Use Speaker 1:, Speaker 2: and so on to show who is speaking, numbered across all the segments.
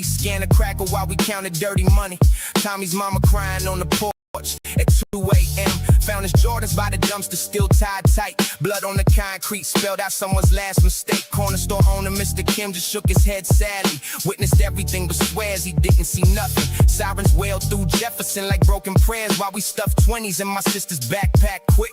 Speaker 1: face, scan a cracker while we counted dirty money. Tommy's mama crying on the porch at 2 a.m. Found his Jordans by the dumpster, still tied tight. Blood on the concrete, spelled out someone's last mistake. Corner store owner Mr. Kim just shook his head sadly. Witnessed everything but swears he didn't see nothing. Sirens wailed through Jefferson like broken prayers while we stuffed 20s in my sister's backpack quick.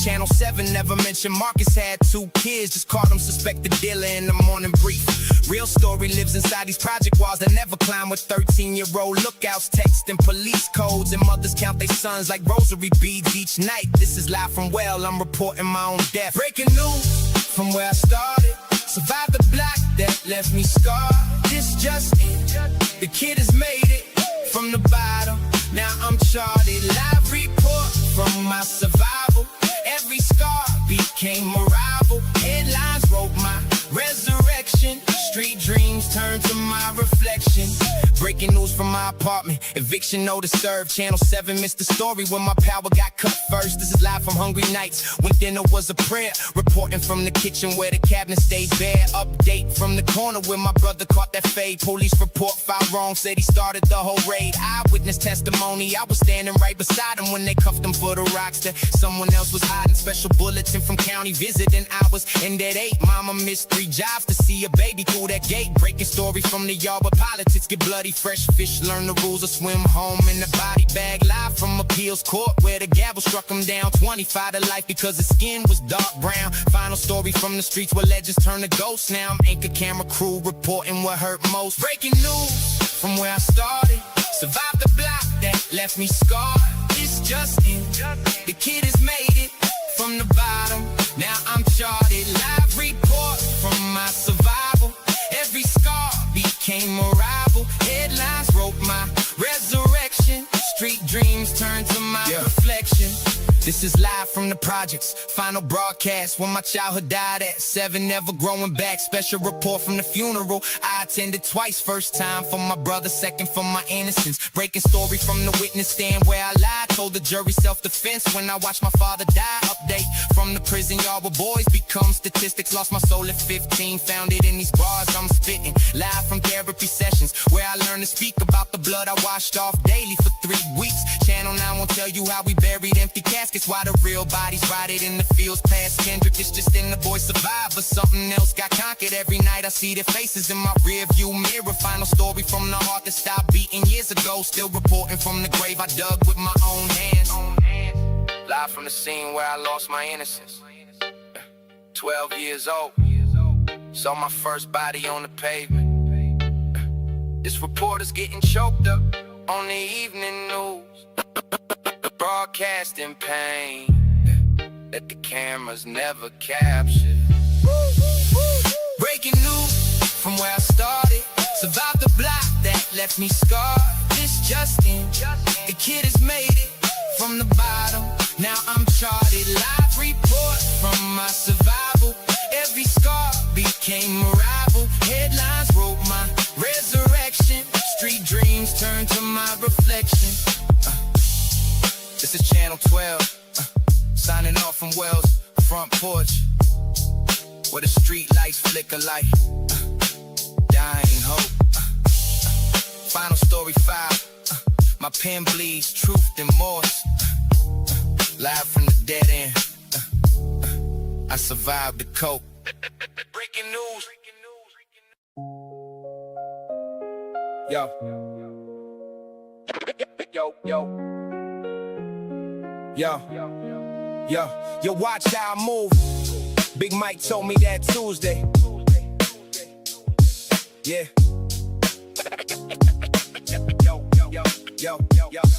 Speaker 1: Channel 7 never mentioned Marcus had 2 kids. Just called him suspected dealer in the morning brief. Real story lives inside these project walls that never climb with 13-year-old lookouts texting police codes, and mothers count their sons like rosary beads each night. This is live from well, I'm reporting my own death. Breaking news from where I started. Survived the block that left me scarred. This just in, the kid has made it from the bottom. Now I'm charted. Live report from my survival. Every scar became a rival. Headlines wrote my resurrection. Street dreams turned to my reflection. Breaking news from my apartment. Eviction notice served. Channel 7 missed the story when my power got cut first. This is live from Hungry Nights when dinner was a prayer. Reporting from the kitchen where the cabinet stayed bare. Update from the corner where my brother caught that fade. Police report filed wrong, said he started the whole raid. Eyewitness testimony, I was standing right beside him when they cuffed him for the rocks that someone else was hiding. Special bulletin from county visiting hours. And at 8, mama missed 3 jobs to see a baby through that gate. Breaking story from the yard where politics get bloody. Fresh fish learn the rules of swim home in the body bag. Live from appeals court where the gavel struck him down. 25 to life because his skin was dark brown. Final story from the streets where legends turn to ghosts. Now I'm anchor camera crew reporting what hurt most. Breaking news from where I started. Survived the block that left me scarred. It's just in, the kid has made it from the bottom. Now I'm charted. Live report from my survival. Every scar became a rival. Headlines wrote my resurrection. Street dreams turned to my reflection. This is live from the projects. Final broadcast when my childhood died at 7, never growing back. Special report from the funeral I attended twice. First time for my brother, second for my innocence. Breaking story from the witness stand where I lied. Told the jury self-defense when I watched my father die. Update from the prison yard where boys become statistics. Lost my soul at 15, found it in these bars I'm spitting. Live from therapy sessions where I learned to speak about the blood I washed off daily for 3 weeks. Channel 9 won't tell you how we buried empty caskets. Why the real bodies rotted in the fields past Kendrick. It's just in the boy survivor. Something else got conquered. Every night I see their faces in my rear view mirror. Final story from the heart that stopped beating years ago. Still reporting from the grave I dug with my own hands. Live from the scene where I lost my innocence. 12 years old. Saw my first body on the pavement. This reporter's getting choked up on the evening news. Broadcasting pain that the cameras never captured. Breaking news from where I started. Survived the block that left me scarred. This just in, the kid has made it from the bottom. Now I'm charted. Live report from my survival. Every scar became a rival. Headlines wrote my resurrection. Street dreams turned to my reflection. This is Channel 12, signing off from Wells' front porch, where the street lights flicker like dying hope. Final story 5, my pen bleeds truth and remorse. Live from the dead end, I survived the cope. Breaking news. Yo. Yo, watch how I move. Big Mike told me that Tuesday. Yeah.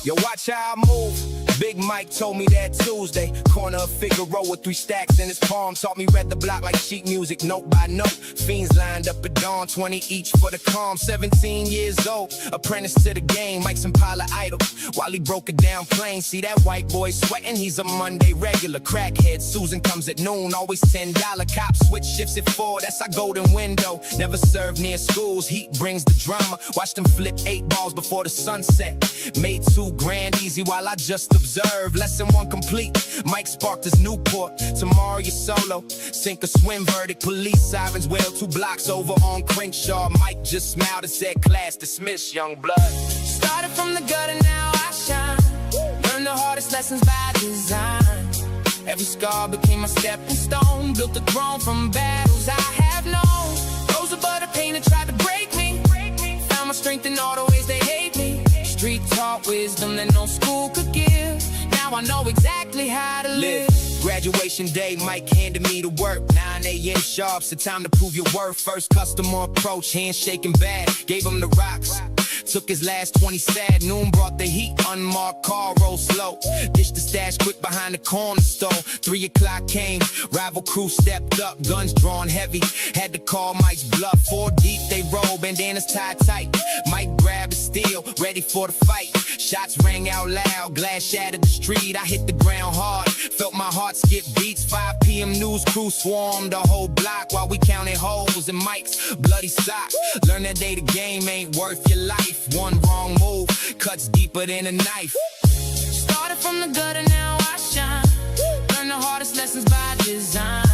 Speaker 1: Yo, watch how I move. Big Mike told me that Tuesday. Corner of Figaro with 3 stacks in his palm. Taught me read the block like sheet music, note by note. Fiends lined up at dawn, 20 each for the calm. 17 years old, apprentice to the game. Mike's Impala idol, while he broke it down plain. See that white boy sweating, he's a Monday regular. Crackhead, Susan comes at noon, always $10. Cops switch shifts at 4, that's our golden window. Never served near schools, heat brings the drama. Watched them flip 8 balls before the sunset. Made $2 grand easy while I just observe. Lesson 1 complete. Mike sparked his Newport. Tomorrow you're solo. Sink or swim verdict. Police sirens wail 2 blocks over on Crenshaw. Mike just smiled and said, class dismissed, young blood. Started from the gutter, now I shine. Learned the hardest lessons by design. Every scar became a stepping stone. Built a throne from battles I have known. Rose above the pain that tried to break me. Found my strength in all the ways they hate me. Street taught wisdom that no school could give. Now I know exactly how to live. Graduation day, Mike handed me the work. 9 a.m. sharp, so time to prove your worth. First customer approach, handshaking bad. Gave him the rocks. Took his last 20 sad. Noon brought the heat, unmarked car roll slow. Dished the stash quick behind the corner store. 3 o'clock came, rival crew stepped up. Guns drawn heavy, had to call Mike's bluff. 4 deep they roll, bandanas tied tight. Mike grabbed his steel, ready for the fight. Shots rang out loud, glass shattered the street. I hit the ground hard, felt my heart skip beats. 5 p.m. news crew swarmed the whole block while we counted holes in Mike's bloody sock. Learned that day the game ain't worth your life. One wrong move cuts deeper than a knife. Started from the gutter, now I shine. Learned the hardest lessons by design.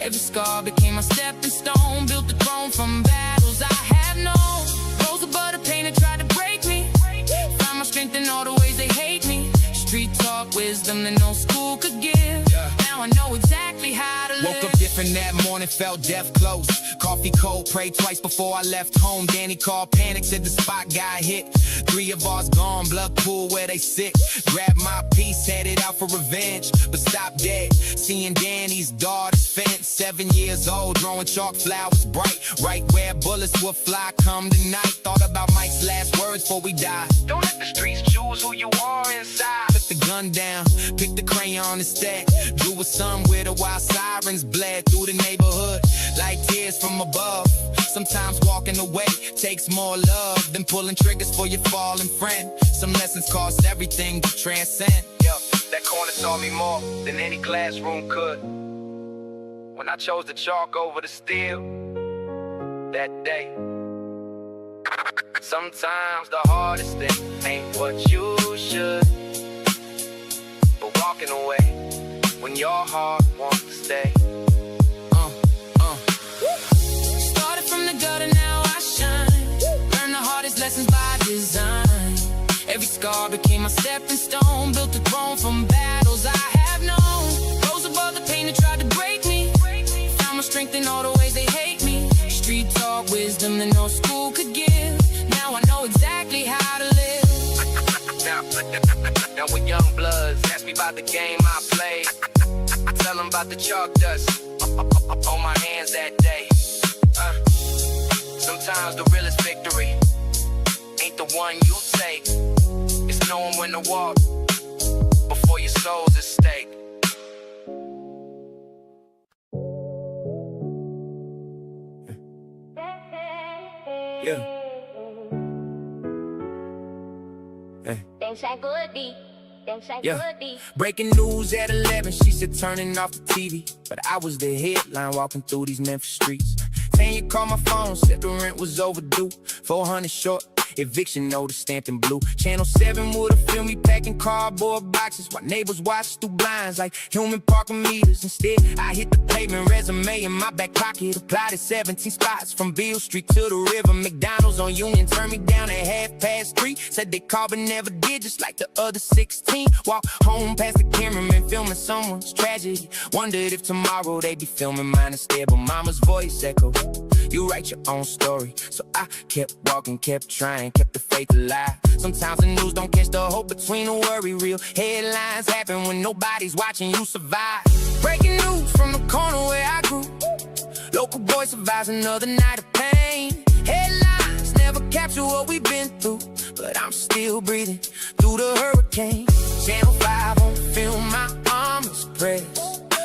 Speaker 1: Every scar became a stepping stone. Built the throne from battles I have known. Rose above the pain that tried to break me. Found my strength in all the ways they hate me. Street talk wisdom that no school could give. Now I know exactly how to live. Woke up different that morning, felt death close. Coffee cold, prayed twice before I left home. Danny called, panic, said the spot got hit. 3 of ours gone, blood pool where they sit. Grabbed my piece, headed out for revenge, but stopped dead. Seeing Danny's daughter's fence, 7 years old, throwing chalk flowers bright. Right where bullets will fly come tonight. Thought about Mike's last words before we die. Don't let the streets choose who you are inside. Put the gun down, picked the crayon instead. Drew a somewhere the while sirens bled through the neighborhood like tears from above. Sometimes walking away takes more love than pulling triggers for your fallen friend. Some lessons cost everything to transcend. Yo, that corner taught me more than any classroom could. When I chose the chalk over the steel that day. Sometimes the hardest thing ain't what you should, but walking away when your heart wants to stay. Started from the gutter, now I shine. Learned the hardest lessons by design. Every scar became a stepping stone. Built a throne from battles I have known. Rose above the pain that tried to break me. Found my strength in all the ways they hate me. Street talk wisdom that no school could give. Now I know exactly how to live. Now we're young bloods. Ask me about the game I played. I tell them about the chalk dust on my hands that day. Sometimes the realest victory ain't the one you take. It's knowing when to walk before your soul's at stake. Yeah. Yeah. Breaking news at 11, she said turning off the TV. But I was the headline walking through these Memphis streets. Tanya called my phone, said the rent was overdue. 400 short, eviction notice stamped in blue. Channel 7 would've filmed me packing cardboard boxes while neighbors watched through blinds like human parking meters. Instead, I hit the pavement, resume in my back pocket. Applied to 17 spots from Beale Street to the river. McDonald's on Union turned me down at 3:30. Said they called but never did, just like the other 16. Walk home past the cameraman filming someone's tragedy. Wondered if tomorrow they'd be filming mine instead. But mama's voice echoed, you write your own story. So I kept walking, kept trying, kept the faith alive. Sometimes the news don't catch the hope between the worry. Real headlines happen when nobody's watching you survive. Breaking news from the corner where I grew. Local boy survives another night of pain. Headlines never capture what we've been through, but I'm still breathing through the hurricane. Channel 5 on film, my arm is pressed.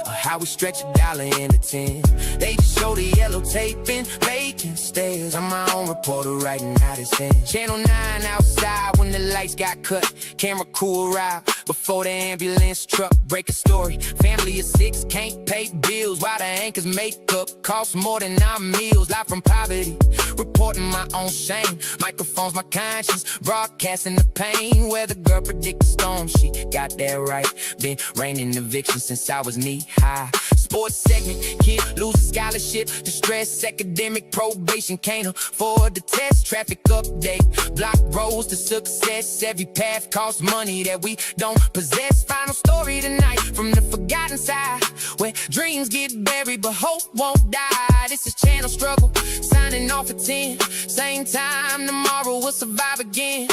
Speaker 1: How we stretch $1 into 10. They just show the yellow tape in vacant stairs. I'm my own reporter writing out his hand. Channel 9 outside when the lights got cut. Camera crew arrived. before the ambulance truck break a story. Family of 6 can't pay bills while the anchors makeup costs more than our meals. Live from poverty, reporting my own shame. Microphones my conscience, broadcasting the pain. Where the girl predict the storm, she got that right. Been raining eviction since I was knee high. Sports segment, kid loses scholarship, distress, academic probation, can't afford the test. Traffic update, block roads to success. Every path costs money that we don't possess. Final story tonight from the forgotten side, where dreams get buried but hope won't die. This is Channel Struggle, signing off at 10. Same time tomorrow we'll survive again.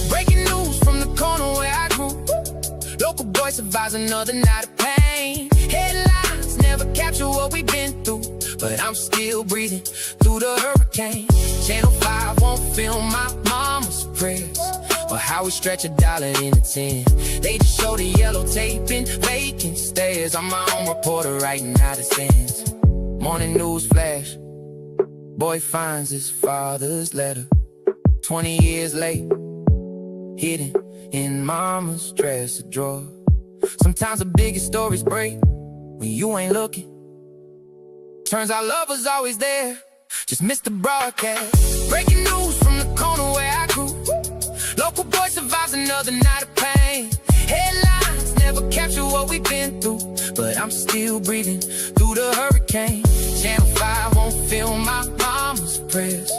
Speaker 1: Breaking news from the corner where I grew. Local boy survives another night of pain. Headlines never capture what we've been through, but I'm still breathing through the hurricane. Channel 5 won't film my mama's prayers, or how we stretch $1 into 10. They just show the yellow tape in vacant stares. I'm my own reporter writing out the stands. Morning news flash, boy finds his father's letter 20 years late, hidden in mama's dresser drawer. Sometimes the biggest stories break when you ain't looking. Turns out love was always there, just missed the broadcast. Breaking news from the corner where I grew. Local boy survives another night of pain. Headlines never capture what we've been through, but I'm still breathing through the hurricane. Channel 5 won't film my mama's prayers,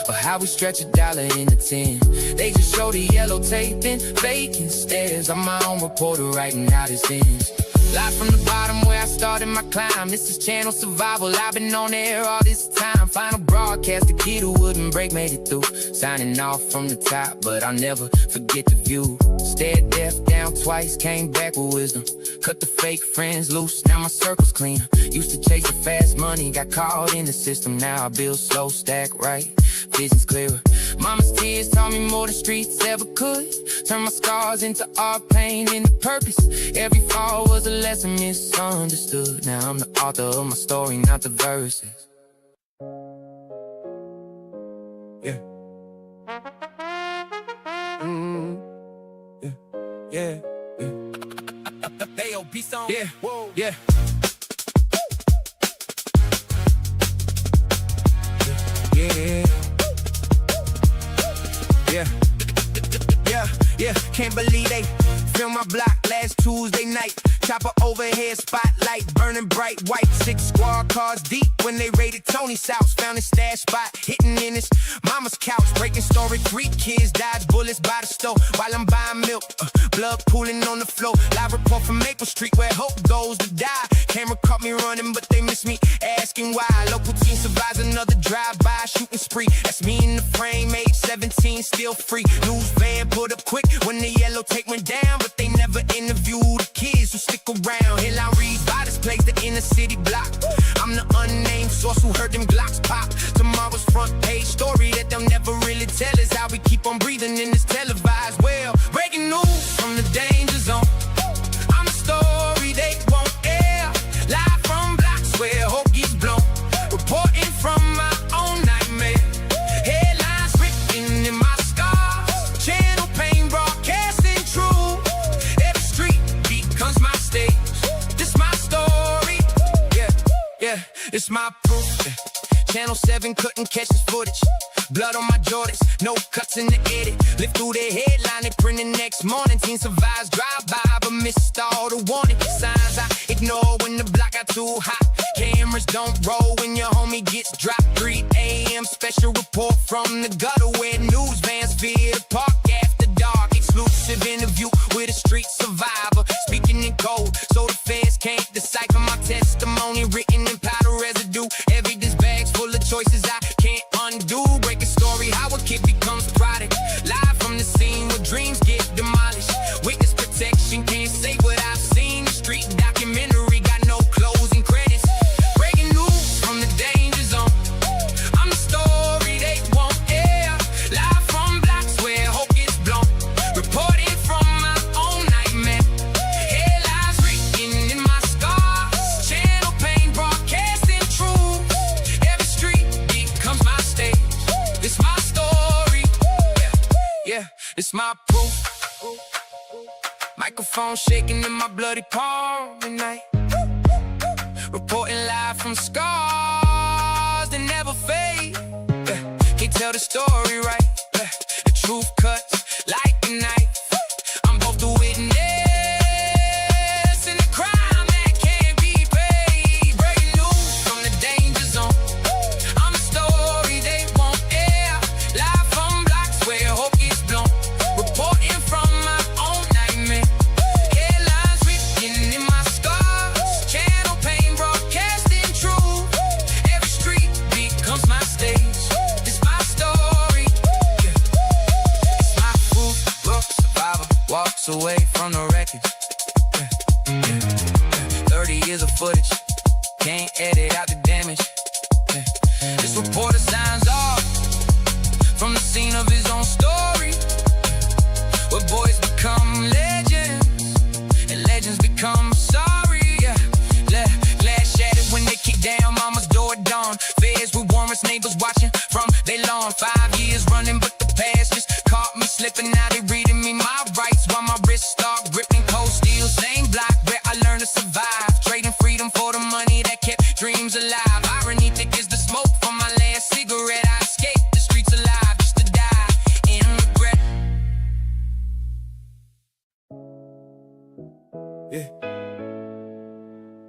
Speaker 1: or how we stretch $1 into 10. They just show the yellow tape in vacant stares. I'm my own reporter writing out his ends. Live from the bottom where I started my climb. This is Channel Survival, I've been on air all this time. Final broadcast, the kid who wouldn't break made it through. Signing off from the top, but I'll never forget the view. Stared death down twice, came back with wisdom. Cut the fake friends loose, now my circle's cleaner. Used to chase the fast money, got caught in the system. Now I build slow, stack right, vision's clearer. Mama's tears taught me more than streets ever could. Turn my scars into art, pain into purpose. Every fall was a lesson misunderstood. Now I'm the author of my story, not the verses. Yeah. Yeah. Peace on. Yeah. Whoa. Yeah. Yeah. Yeah, can't believe they filmed my block last Tuesday night. Chopper overhead, spotlight, burning bright white. 6 squad cars deep when they raided Tony's house. Found his stash spot, hitting in his mama's couch. Breaking story, 3 kids dodge bullets by the stove while I'm buying milk. Blood pooling on the floor. Live report from Maple Street where hope goes to die. Camera caught me running, but they missed me asking why. Local team survives another drive-by shooting spree. That's me in the frame, age 17, still free. News van put up quick when the yellow tape went down, but they never interviewed the kids who stick around. Headline reads by this place, the inner city block. I'm the unnamed source who heard them Glocks pop. Tomorrow's front page story that they'll never really tell is how we keep on breathing in this televised well. Breaking news from the danger zone. I'm the story they won't air. Live from blocks where hope gets blown. Reporting from my own nightmare. Headlines written in my scars. Channel pain broadcasting true. Every street becomes my stage. This my story. Yeah, it's my proof. Yeah. Channel 7 couldn't catch this footage. Blood on my Jordans, no cuts in the edit. Lift through the headline, they print the next morning. Teen survives drive-by, but missed all the warning signs. I ignore when the block got too hot. Cameras don't roll when your homie gets dropped. 3 a.m. special report from the gutter where news vans fear the park after dark. Exclusive interview with a street survivor, speaking in code so the feds can't decipher my testimony. Written in powder residue. Every this bag's full of choices I can't undo. Break a story how a kid becomes product. Live from the scene where dreams get demolished. Witness protection, can't say what I've seen. The street documentary got no closing credits. Breaking news from the danger zone. I'm the story they won't air. Live from blocks where hope gets blown. Reporting from my own nightmare. Headlines written in my scars. Channel pain broadcasting true. Every street becomes my stage. It's my story. Yeah, it's my proof. Microphone shaking in my bloody palm tonight. Reporting live from scars that never fade. Can't tell the story right. The truth cuts like a knife. I'm both the witness and the crime that can't be paid. Breaking news from the danger zone. I'm a story they won't air. Live from blocks where hope is blown. Reporting from my own nightmare. Headlines written in my scars. Channel pain broadcasting truth. Every street becomes my stage. It's my story. It's my proof. Look, survivor walks away from the records. 30 years of footage. Can't edit out the damage. This reporter signs off from the scene of his own story. Where boys become legends and legends become sorry. Glass shattered when they kick down mama's door at dawn. Feds with warrants, neighbors watching from their lawn. 5 years running, but the past just caught me slipping. Now they reading me my rights while my wrists start gripping cold steel. Same block where I learned to survive, trading freedom for the money that kept dreams alive. Irony thick is the smoke from my last cigarette. I escaped the streets alive just to die in regret. Yeah.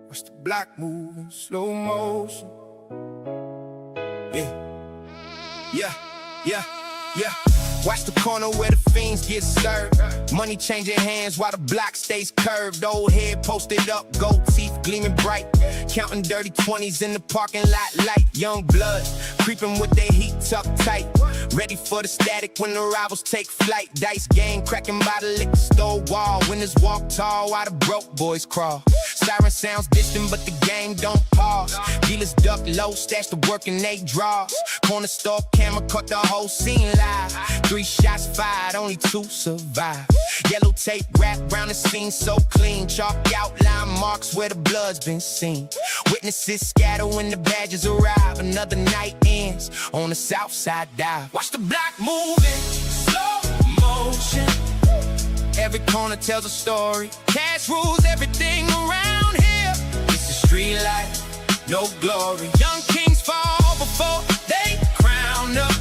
Speaker 1: Watch the block move in slow motion. Yeah. Watch the corner where the fiends get served. Money changing hands while the block stays curved. Old head posted up, gold teeth gleaming bright. Counting dirty 20s in the parking lot light. Young blood creeping with their heat tucked tight. Ready for the static when the rivals take flight. Dice game cracking by the liquor store wall. Winners walk tall while the broke boys crawl. Siren sounds distant but the game don't pause. Dealers duck low, stash the work and they draws. Corner store camera caught the whole scene live. 3 shots fired, only 2 survive. Yellow tape wrapped round the scene so clean. Chalk outline marks where the blood's been seen. Witnesses scatter when the badges arrive. Another night ends on the south side dive. Watch the block moving, slow motion. Every corner tells a story. Cash rules everything around here. It's the street life, no glory. Young kings fall before they crown up.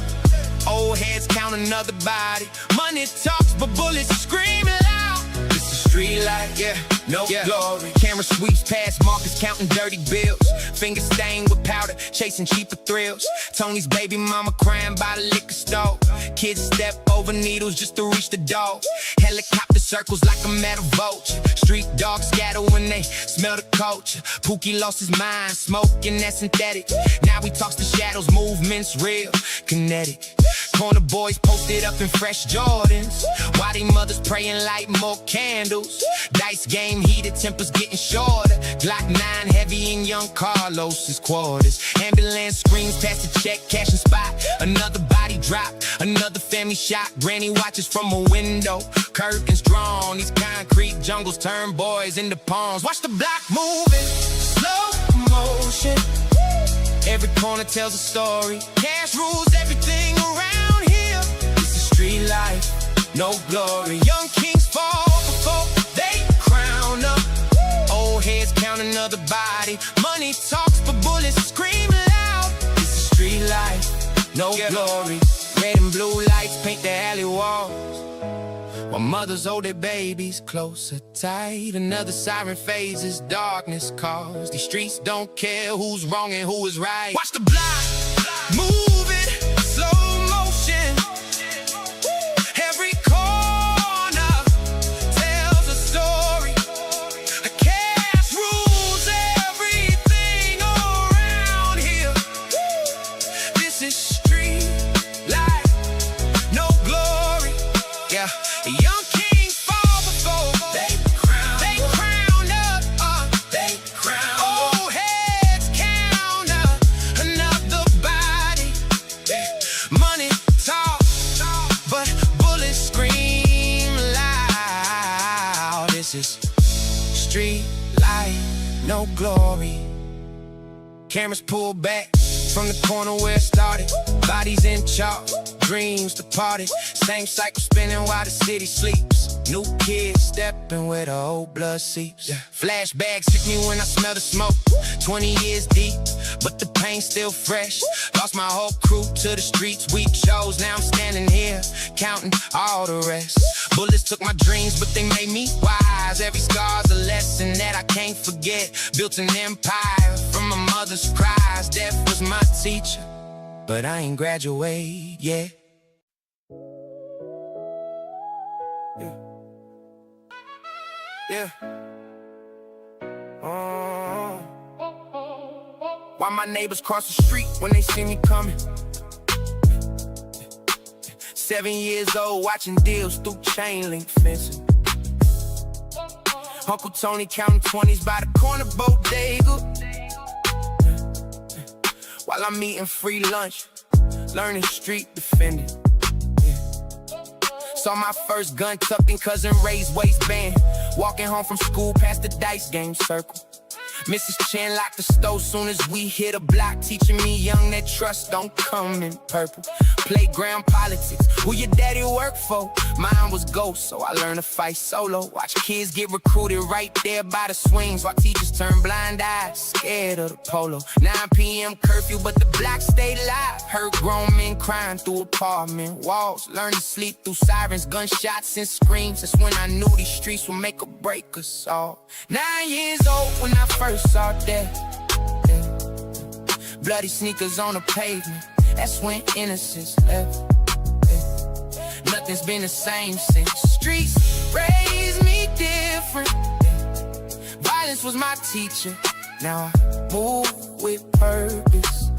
Speaker 1: Old heads count another body. Money talks but bullets scream loud. It's the street life, no glory. Camera sweeps past markers counting dirty bills. Fingers stained with powder, chasing cheaper thrills. Tony's baby mama crying by the liquor store. Kids step over needles just to reach the door. Helicopter circles like a metal vulture. Street dogs scatter when they smell the culture. Pookie lost his mind, smoking that synthetic. Now he talks to shadows, movements real, kinetic. Corner boys posted up in fresh Jordans. Why they mothers praying light more candles? Dice game heated, tempers getting shorter. Glock 9 heavy in young Carlos's quarters. Ambulance screams past the check, cash and spot. Another body drop, another family shot. Granny watches from a window, curtains drawn. These concrete jungles turn boys into pawns. Watch the block moving, slow motion. Every corner tells a story. Cash rules everything around here. It's the street life, no glory. Young kings fall before they crown up. Old heads count another body. Money talks but bullets scream loud. It's the street life, no glory. Red and blue lights paint the alley walls, while mothers hold their babies closer tight. Another siren phase as darkness calls. These streets don't care who's wrong and who is right. Watch the block move it, slow motion. Every corner tells a story. Cash rules everything around here. This is street life, no glory. Young kings fall before they crown up. They crown. Old heads count another body. Money talk, but bullets scream loud. This is street life, no glory. Cameras pull back from the corner where it started. Bodies in chalk, dreams departed. Same cycle spinning while the city sleeps. New kid stepping where the old blood seeps. Flashbacks hit me when I smell the smoke. 20 years deep, but the pain still fresh. Lost my whole crew to the streets. We chose, now I'm standing here counting all the rest. Bullets took my dreams, but they made me wise. Every scar's a lesson that I can't forget. Built an empire from my mother's cries. Death was my teacher, but I ain't graduate yet. Yeah. Why my neighbors cross the street when they see me coming? 7 years old, watching deals through chain link fencing. Uncle Tony counting 20s by the corner bodega, while I'm eating free lunch, learning street defending. Saw my first gun tucked in cousin Ray's waistband. Walking home from school past the dice game circle. Mrs. Chen locked the stove soon as we hit a block, teaching me young that trust don't come in purple. Playground politics, who your daddy work for? Mine was ghost, so I learned to fight solo. Watch kids get recruited right there by the swings, while teachers turn blind eyes, scared of the polo. 9 p.m. curfew, but the block stayed live. Heard grown men crying through apartment walls. Learned to sleep through sirens, gunshots, and screams. That's when I knew these streets would make or break us all. 9 years old when I first saw death. Bloody sneakers on the pavement, that's when innocence left. Nothing's been the same since. Streets raised me different. Violence was my teacher, now I move with purpose.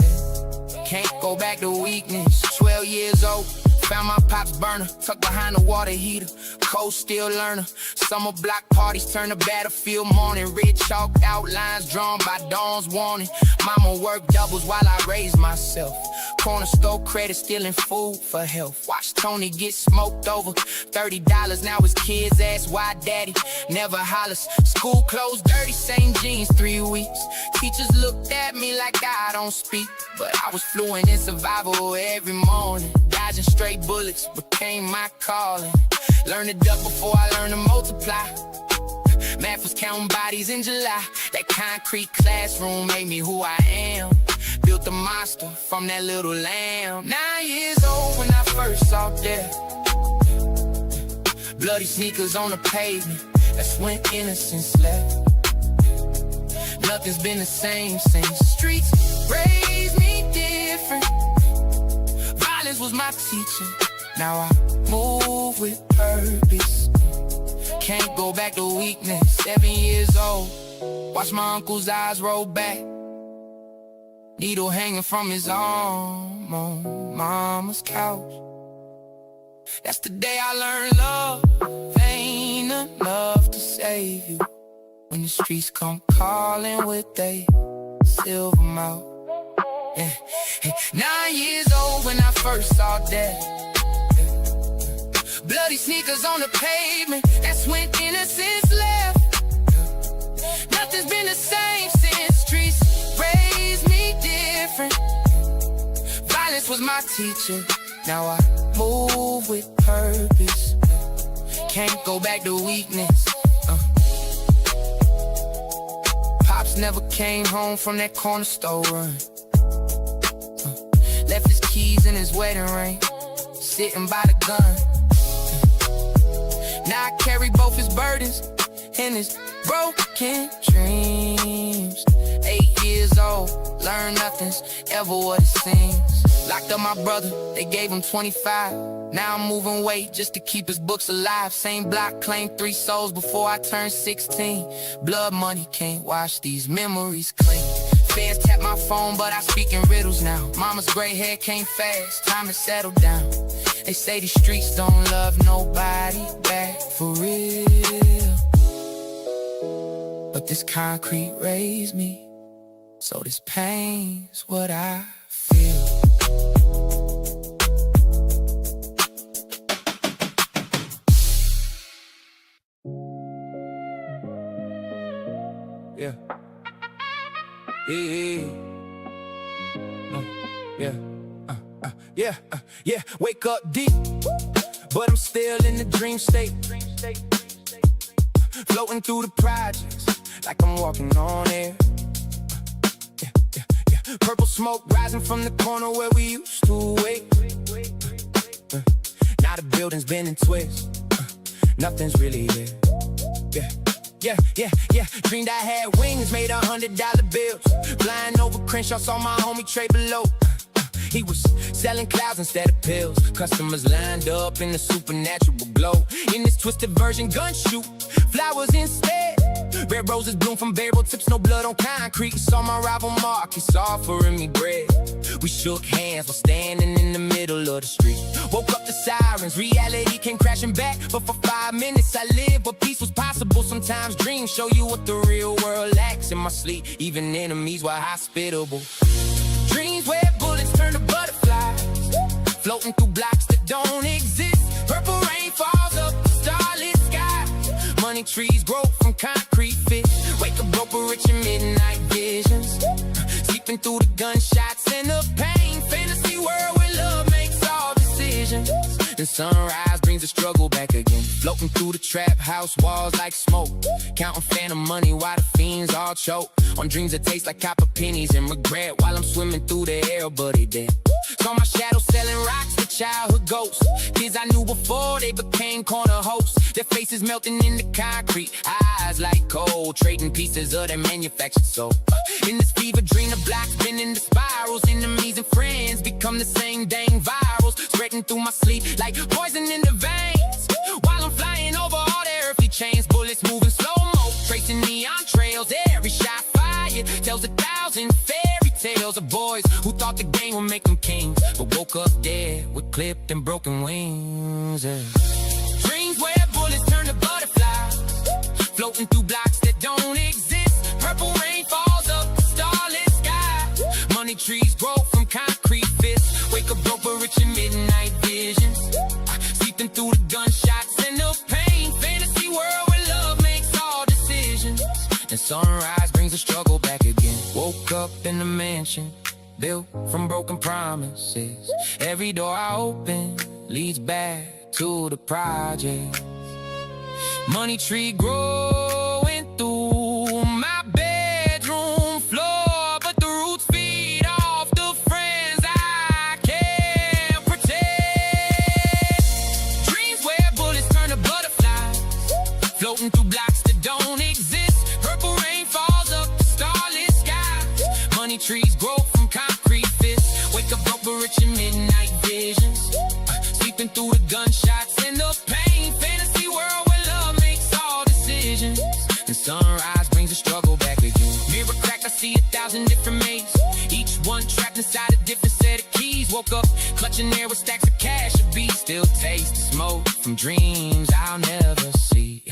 Speaker 1: Can't go back to weakness. 12 years old, found my pop's burner, tucked behind the water heater. Cold steel learner. Summer block parties turn to battlefield morning. Red chalk outlines drawn by dawn's warning. Mama worked doubles while I raised myself. Corner store credit, stealing food for health. Watch Tony get smoked over. $30, now his kids ask why daddy never hollers. School closed dirty, same jeans 3 weeks. Teachers looked at me like I don't speak, but I was fluent in survival every morning. Dodging straight bullets became my calling. Learned to duck before I learned to multiply. Math was counting bodies in July. That concrete classroom made me who I am. Built a monster from that little lamb. 9 years old when I first saw death. Bloody sneakers on the pavement, that's when innocence left. Nothing's been the same since. Streets raised me different. Violence was my teacher, now I move with purpose. Can't go back to weakness. 7 years old, watch my uncle's eyes roll back. Needle hanging from his arm on mama's couch. That's the day I learned love ain't enough to save you. When the streets come calling with they silver mouth. 9 years old when I first saw death. Bloody sneakers on the pavement, that's when innocence left. Nothing's been the same since. Streets raised me different. Violence was my teacher, now I move with purpose. Can't go back to weakness. Pops never came home from that corner store run. Left his keys in his wedding ring, sitting by the gun. Now I carry both his burdens and his broken dreams. 8 years old, learn nothing's ever what it seems. Locked up my brother, they gave him 25. Now I'm moving weight just to keep his books alive. Same block, claimed 3 souls before I turned 16. Blood money can't wash these memories clean. Feds tap my phone, but I speak in riddles now. Mama's gray hair came fast, time to settle down. They say these streets don't love nobody back for real. But this concrete raised me, so this pain's what I feel. Yeah. Yeah. Wake up deep, but I'm still in the dream state. Floating through the projects like I'm walking on air. Purple smoke rising from the corner where we used to wait. Now the building's been in twists. Nothing's really there. Dreamed I had wings, made $100 bills. Flying over Crenshaw, saw my homie Trey below. He was selling clouds instead of pills. Customers lined up in the supernatural glow. In this twisted version, gun shoot, flowers instead. Red roses bloom from barrel tips, no blood on concrete. Saw my rival Marcus offering me bread. We shook hands while standing in the middle of the street. Woke up to sirens, reality came crashing back. But for 5 minutes I lived, but peace was possible. Sometimes dreams show you what the real world lacks. In my sleep, even enemies were hospitable. Dreams where bullets turn to butterflies, floating through blocks that don't exist. Purple rain falls up the starlit sky. Money trees grow from concrete fish. Wake up broke but rich in midnight visions. Sleeping through the gunshots and the pain. Fantasy world where love makes all decisions. Then sunrise brings the struggle back again. Floating through the trap house walls like smoke. Counting phantom money while the fiends all choke. On dreams that taste like copper pennies and regret. While I'm swimming through the air, but it dead. Saw my shadow selling rocks to childhood ghosts. Kids I knew before they became corner hosts. Their faces melting into concrete, eyes like coal. Trading pieces of their manufactured soul. In this fever dream, the blocks spin into spirals. Enemies and friends become the same dang virals. Spreading through my sleep like poison in the veins. While I'm flying over all their earthly chains. Bullets moving slow-mo, tracing neon trails. Every shot fired tells 1,000 fairy tales of boys who thought the game would make them kings, but woke up dead with clipped and broken wings. Dreams where bullets turn to butterflies, floating through blocks that don't exist. Purple rain falls up the starlit sky. Money trees grow from concrete fists. Wake up broke but rich in midnight visions. Sleeping through the gunshots and the pain. Fantasy world where love makes all decisions. And sunrise brings the struggle back again. Woke up in a mansion built from broken promises. Every door I open leads back to the project. Money tree growing through my bedroom floor, but the roots feed off the friends I can't protect. Dreams where bullets turn to butterflies, floating through blocks that don't exist. Purple rain falls up the starlit sky. Money trees grow from concrete fists. Wake up broke but rich in midnight visions. Sleeping through the gunshots and the pain. Fantasy world where love makes all decisions. And sunrise brings the struggle back again. Mirror crack, I see 1,000 different mates. Each one trapped inside a different set of keys. Woke up clutching air with stacks of cash. A beat still taste the smoke from dreams I'll never see.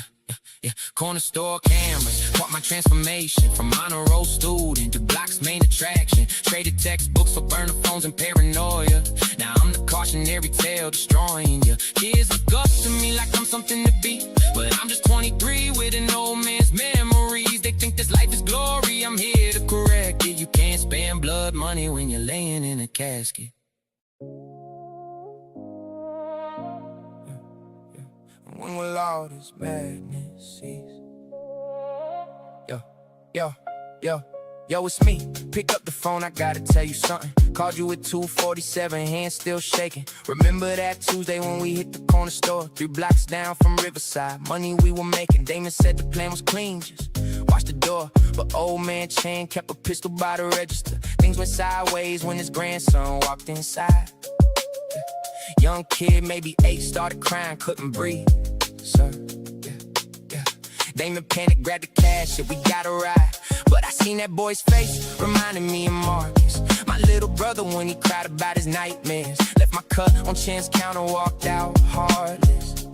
Speaker 1: Corner store cameras caught my transformation from honor roll student to Block's main attraction. Traded textbooks for burner phones and paranoia. Now I'm the cautionary tale destroying you. Kids look up to me like I'm something to be, but I'm just 23 with an old man's memories. They think this life is glory, I'm here to correct it. You can't spend blood money when you're laying in a casket. When will all this madness cease? Yo, it's me. Pick up the phone, I gotta tell you something. Called you at 2:47, hands still shaking. Remember that Tuesday when we hit the corner store, 3 blocks down from Riverside. Money we were making, Damon said the plan was clean, just watch the door. But old man Chan kept a pistol by the register. Things went sideways when his grandson walked inside. Young kid, maybe 8, started crying, couldn't breathe. Sir, Damon panicked, grabbed the cash, we gotta ride. But I seen that boy's face, reminding me of Marcus, my little brother when he cried about his nightmares. Left my cut on Chan's counter, walked out heartless.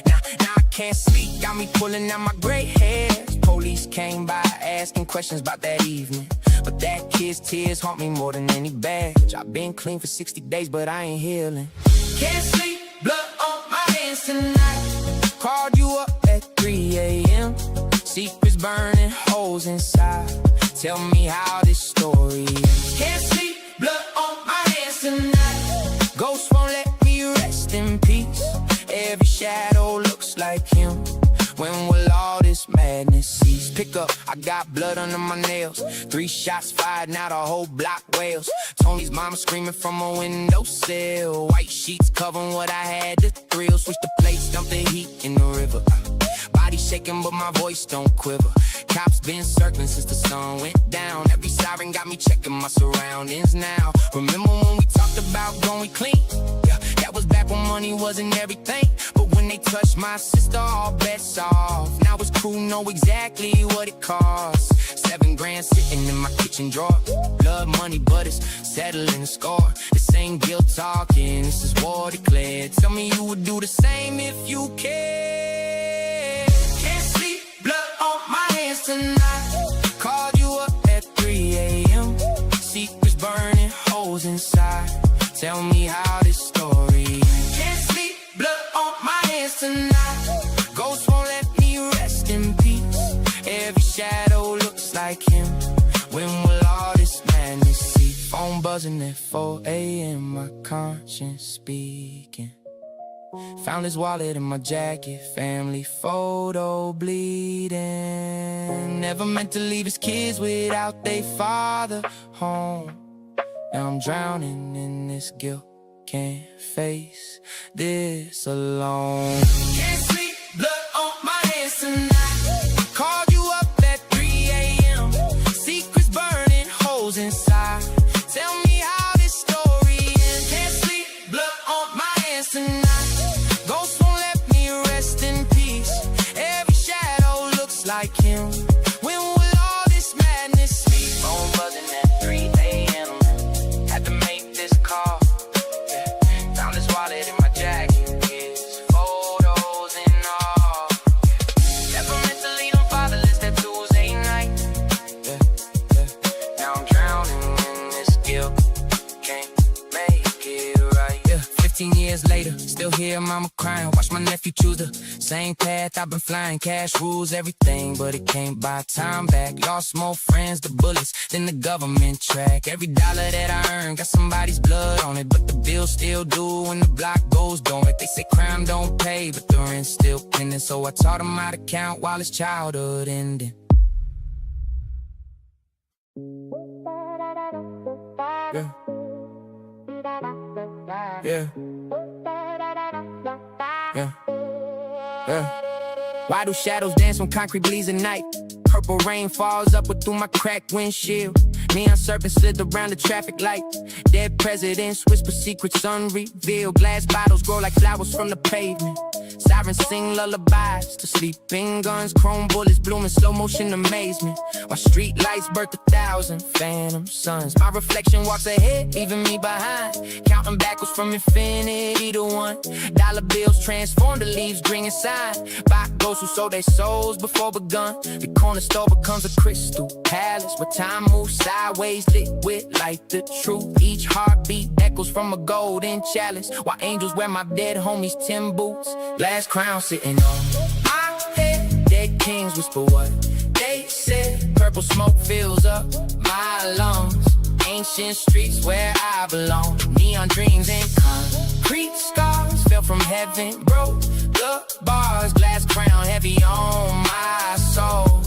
Speaker 1: Now I can't sleep, got me pulling out my gray hairs. Police came by asking questions about that evening, but that kid's tears haunt me more than any badge. I've been clean for 60 days, but I ain't healing. Can't sleep, blood on my hands tonight. Called you up at 3 a.m. Secrets burning, holes inside. Tell me how this story ends. Can't sleep, blood on my hands tonight. Ghosts won't let me rest in peace. Every shadow looks like him. When will all this madness cease? Pick up, I got blood under my nails. 3 shots fired, now the whole block wails. Tony's mama screaming from a windowsill. White sheets covering what I had, the thrill. Switch the place, dump the heat in the river. Body shaking but my voice don't quiver. Cops been circling since the sun went down. Every siren got me checking my surroundings now. Remember when we talked about going clean? Yeah, that was back when money wasn't everything. But when they touched my sister, all bets off. Now it's crew know exactly what it costs. 7 grand sitting in my kitchen drawer. Blood money, but it's settling the score. This ain't guilt talking, this is war declared. Tell me you would do the same if you cared. Can't sleep, blood on my hands tonight. Called you up at 3 a.m. Secrets burning, holes inside. Tell me how this story ends. Can't sleep, blood on my hands tonight. Ghosts won't let me rest in peace. Every shadow looks like him. When will all this madness cease? Phone buzzing at 4 a.m. My conscience speaking. Found his wallet in my jacket. Family photo bleeding. Never meant to leave his kids without their father home. Now I'm drowning in this guilt. Can't face this alone. Can't sleep, blood on my hands tonight. Called you up at 3 a.m. Secrets burning, holes inside. Tell me how this story ends. Can't sleep, blood on my hands tonight. Ghosts won't let me rest in peace. Every shadow looks like him. When will all this madness cease? Phone buzzing at 3 a.m. Had to make this call. Yeah. Found his wallet in my jacket. His photos and all. Yeah. Never meant to leave him fatherless that Tuesday night. Yeah. Yeah. Now I'm drowning in this guilt. Can't make it right. Yeah. 15 years later, still hear mama crying. Watch my nephew choose the same path I've been flying. Cash rules everything, but it can't buy time back. Lost more friends, the bullets, than the government track. Every dollar that I earn got somebody's blood on it, but the bills still due when the block goes dormant. They say crime don't pay, but the rent's still pending. So I taught him how to count while his childhood ending. Yeah. Yeah. Yeah. Yeah. Why do shadows dance when concrete bleeds at night? Purple rain falls upward through my cracked windshield. Neon serpents slid around the traffic light. Dead presidents whisper secrets unrevealed. Glass bottles grow like flowers from the pavement. Sirens sing lullabies to sleeping guns. Chrome bullets bloom in slow motion amazement. While street lights birth 1,000 phantom suns. My reflection walks ahead, leaving me behind. Counting backwards from infinity to one. Dollar bills transform the leaves green inside. By those who sold their souls before begun. The corner store becomes a crystal palace where time moves sideways, lit with light. The truth, each heartbeat echoes from a golden chalice. While angels wear my dead homies' tin boots. Glass crown sitting on my head. Dead kings whisper what they said. Purple smoke fills up my lungs. Ancient streets where I belong. Neon dreams and concrete scars fell from heaven, broke the bars. Glass crown heavy on my soul.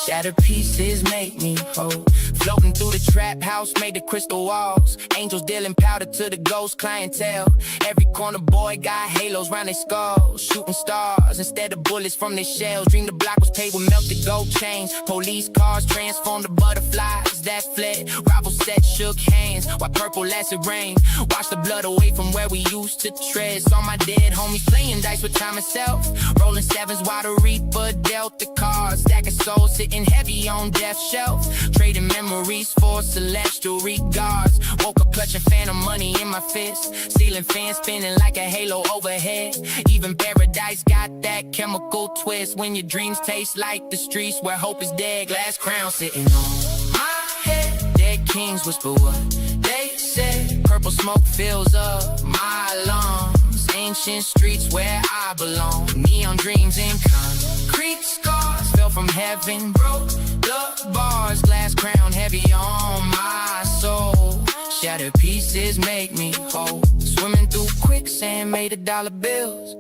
Speaker 1: Shattered pieces make me whole. Floating through the trap house made of crystal walls. Angels dealing powder to the ghost clientele. Every corner boy got halos round their skulls. Shooting stars instead of bullets from their shells. Dream the block was paved with melted gold chains. Police cars transformed to butterflies that fled. Rival sets shook hands while purple acid rain washed the blood away from where we used to tread. Saw my dead homies playing dice with time itself. Rolling sevens while the reaper dealt the cards. Stacking souls sitting heavy on death's shelf. Trading memories for celestial regards. Woke up clutching phantom money in my fist. Ceiling fan spinning like a halo overhead. Even paradise got that chemical twist. When your dreams taste like the streets where hope is dead. Glass crown sitting on my head. Dead kings whisper what they said. Purple smoke fills up my lungs. Ancient streets where I belong. Neon dreams and concrete scars fell from heaven, broke the bars. Glass crown heavy on my soul. Shattered pieces make me whole. Swimming through quicksand made of dollar bills.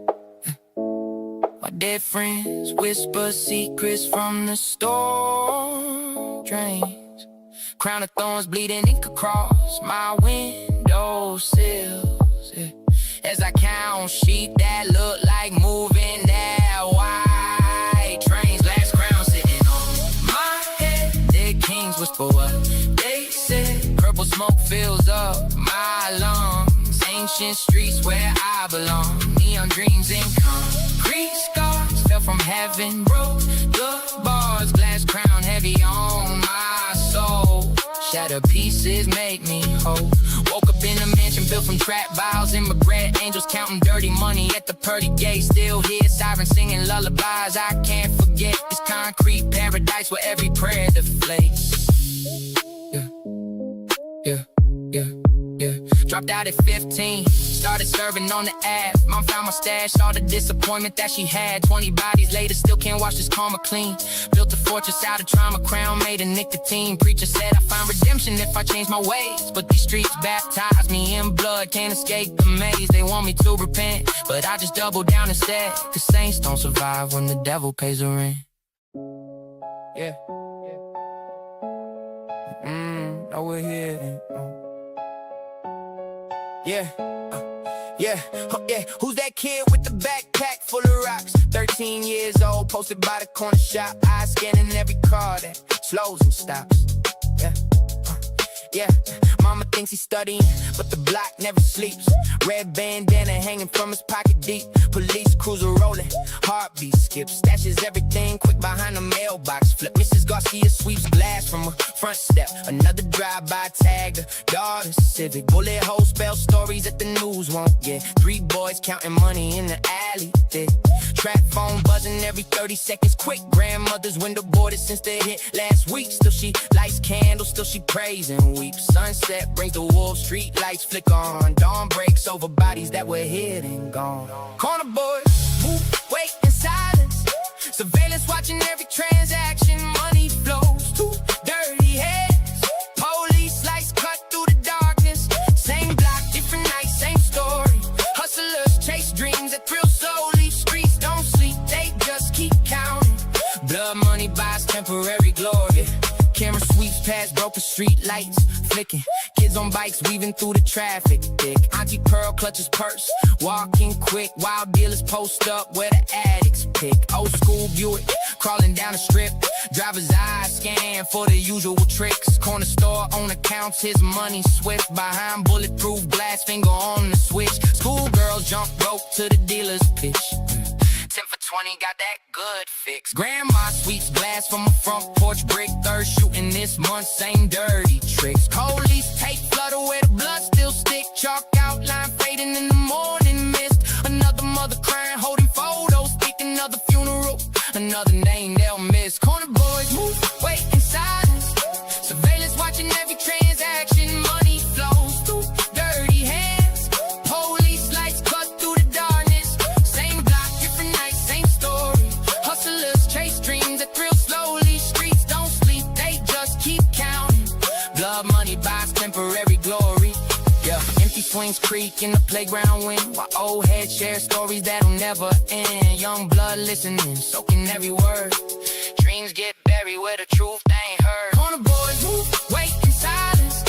Speaker 1: My dead friends whisper secrets from the storm drains. Crown of thorns bleeding ink across my windowsills, yeah. As I count sheep that look like moving that white trains. Last crown sitting on my head. Dead kings whisper what they said. Purple smoke fills up my lungs. Ancient streets where I belong. Neon dreams and concrete scars fell from heaven, broke the bars. Glass crown heavy on my soul. Shattered pieces make me whole. Woke up in a mansion built from trap vials and regret. Angels counting dirty money at the pearly gate. Still hear sirens singing lullabies. I can't forget this concrete paradise where every prayer deflates. Yeah, yeah, yeah, yeah. Dropped out at 15, started serving on the app. Mom found my stash, saw the disappointment that she had. 20 bodies later, still can't wash this karma clean. Built a fortress out of trauma, crown made of nicotine. Preacher said I find redemption if I change my ways. But these streets baptize me in blood, can't escape the maze. They want me to repent, but I just double down instead. Cause saints don't survive when the devil pays the rent. Yeah. Now we're here. Yeah, yeah, yeah. Who's that kid with the backpack full of rocks? 13 years old, posted by the corner shop. Eyes scanning every car that slows and stops. Yeah, yeah. Mama thinks he's studying, but the block never sleeps. Red bandana hanging from his pocket deep. Police cruiser rolling, heartbeat skips. Stashes everything quick behind the mailbox flip. Mrs. Garcia sweeps glass from her front step. Another drive-by tagged her daughter Civic. Bullet hole spell stories that the news won't get. 3 boys counting money in the alley thick. Trap phone buzzing every 30 seconds quick. Grandmother's window boarded since the hit last week. Still she lights candles, still she prays and weeps. Sunset brings the wolves, street lights flick on. Dawn breaks over bodies that were hid and gone. Corner boys move, wait in silence. Surveillance watching every transaction. Money flows to dirty heads. Police lights cut through the darkness. Same block, different night, same story. Hustlers chase dreams that thrill slowly. Streets don't sleep, they just keep counting. Blood money buys temporary glory. Camera sweeps past broken street lights, flicking. Kids on bikes weaving through the traffic thick. Auntie Pearl clutches purse, walking quick. Wild dealers post up where the addicts pick. Old school Buick, crawling down the strip. Driver's eyes scan for the usual tricks. Corner store owner counts his money swift. Behind bulletproof glass, finger on the switch. Schoolgirls jump rope to the dealer's pitch. 10 for 20, got that good fix. Grandma sweeps glass from a front porch brick. Third shooting this month, same dirty tricks. Police tape flutter where the blood still stick. Chalk outline fading in the morning mist. Another mother crying, holding photos. Pick another funeral, another name they'll miss. Corner boys move, wait in silence. Surveillance watching every transaction. Money flows through dirty hands. Police lights cut through the darkness. Same block, different night, same story. Hustlers chase dreams that thrill slowly. Streets don't sleep, they just keep counting. Blood money buys temporary glory. Yeah, empty swings creak in the playground wind. While old heads share stories that'll never end. Young blood listening, soaking every word. Dreams get buried where the truth ain't heard. Corner boys move, wait in silence.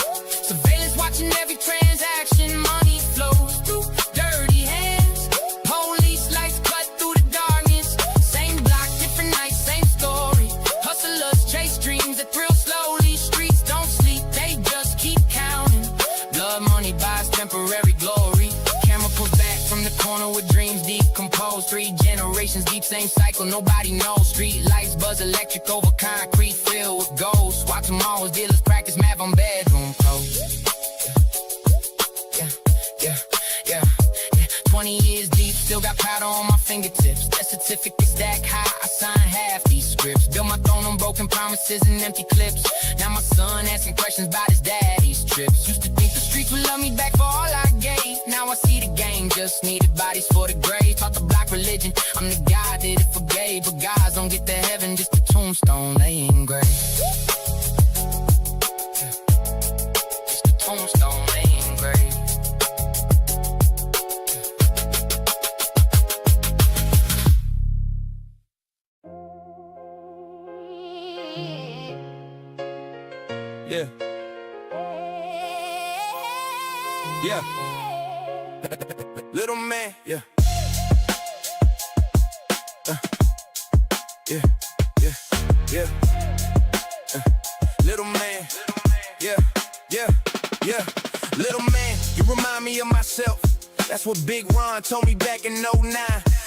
Speaker 1: Surveillance watching every transaction. Money flows through dirty hands. Police lights cut through the darkness. Same block, different night, same story. Hustlers chase dreams that thrill slowly. Streets don't sleep, they just keep counting. Blood money buys temporary glory. Camera put back from the corner with dreams decomposed. 3 generations deep, same cycle, nobody knows. Street lights buzz electric over concrete filled with ghosts. Watch them all as dealers practice math on bedroom clothes. Yeah, yeah, yeah, yeah. 20 years deep, still got powder on my fingertips. That certificate stack high, I signed half these scripts. Built my throne on broken promises and empty clips. Now my son asking questions about his daddy's trips. Used to think the streets would love me back for all I gave. Now I see the game just needed bodies for the grave. Taught the black religion, I'm the God that it forgave. But guys don't get to heaven, just a tombstone they engrave. Just a tombstone they engrave. Yeah. Yeah. Little man, yeah. Yeah, yeah, yeah. Little man, yeah, yeah, yeah. Little man, you remind me of myself. That's what Big Ron told me back in '09.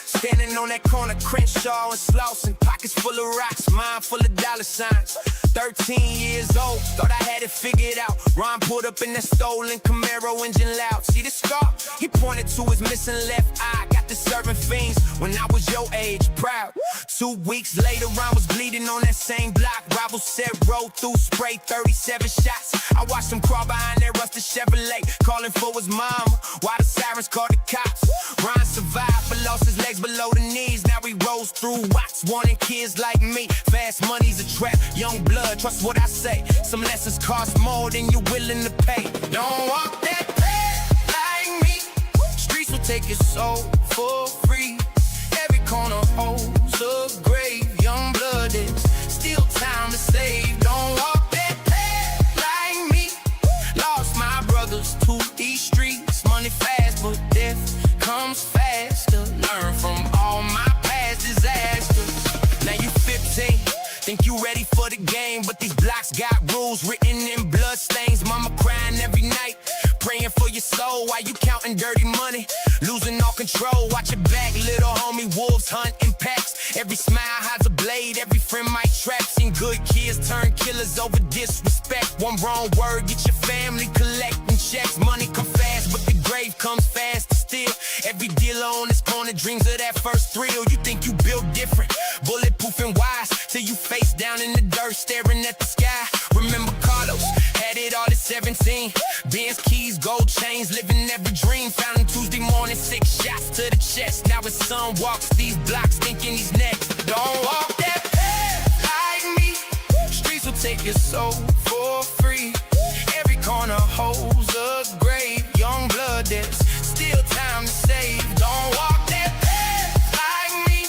Speaker 1: Standing on that corner, Crenshaw and Slauson, pockets full of rocks, mind full of dollar signs. 13 years old, thought I had it figured out. Ron pulled up in that stolen Camaro, engine loud. See the scar? He pointed to his missing left eye. Got the serving fiends when I was your age, proud. 2 weeks later, Ron was bleeding on that same block. Rivals said roll through, spray 37 shots. I watched him crawl behind that rusted Chevrolet, calling for his mama while the sirens called the cops. Ron survived but lost his legs below the knees. Now he rolls through Watts, wanting kids like me. Fast money's a trap, young blood, trust what I say. Some lessons cost more than you're willing to pay. Don't walk that path like me. Streets will take your soul for free. Every corner holds a grave. Young blood, it's still time to save. Don't walk that path like me. Lost my brothers to these streets. Money fast, but death comes faster. Learn from all my past disasters. Now you 15, think you ready for the game, but these blocks got rules written in blood stains. Mama crying every night, praying for your soul while you counting dirty money, losing all control. Watch your back, little homie, wolves hunt in packs. Every smile hides a blade, every friend might trap. Seen good kids turn killers over disrespect. One wrong word, get your family collecting checks. Money come fast, but the grave comes faster still. Every dealer on this corner dreams of that first thrill. You think you built different, bulletproof and wise, till you face down in the dirt, staring at the sky. Remember Carlos, had it all at 17. Benz keys, gold chains, living every dream. Found him Tuesday morning, 6 shots to the chest. Now his son walks these blocks thinking he's next. Don't walk that path like me. Streets will take your soul for free. Every corner holds a grave. Young blood, there's still time to save. Don't walk that path like me.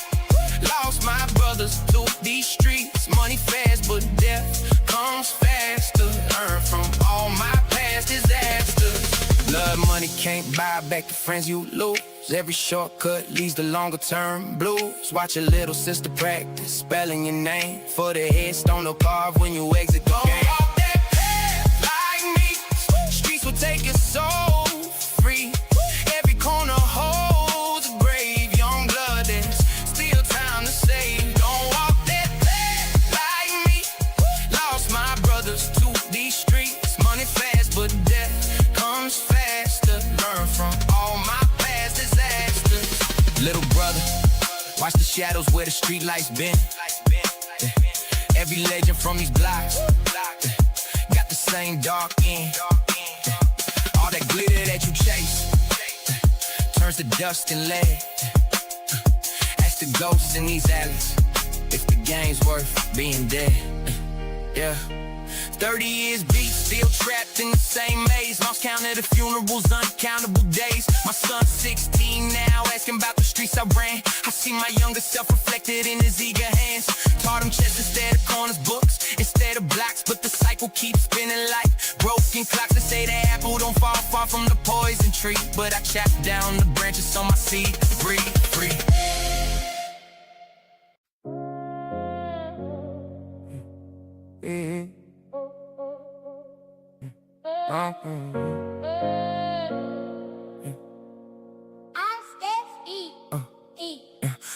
Speaker 1: Lost my brothers to these streets. Money fast, but death comes faster. Learn from all my past disasters. Love money can't buy back the friends you lose. Every shortcut leads to longer term blues. Watch your little sister practice spelling your name for the headstone or carve when you exit the game. Don't walk that path like me. Streets will take your soul free. Every corner holds a grave. Young blood, there's still time to save. Don't walk that path like me. Lost my brothers to these streets. Money fast, but death comes faster. Learn from all my past disasters. Little brother, watch the shadows where the street lights been. Every legend from these blocks got the same dark end. All that glitter that you chase turns to dust and lead. Ask the ghosts in these alleys if the game's worth being dead. Yeah. 30 years beat, still trapped in the same maze. Lost count of the funerals, uncountable days. My son's 16 now, asking about the streets I ran. I see my younger self reflected in his eager hands. Taught him chess instead of corners, books instead of blocks. But the cycle keeps spinning like broken clocks. They say the apple don't fall far from the poison tree, but I chop down the branches so my seed breathe free.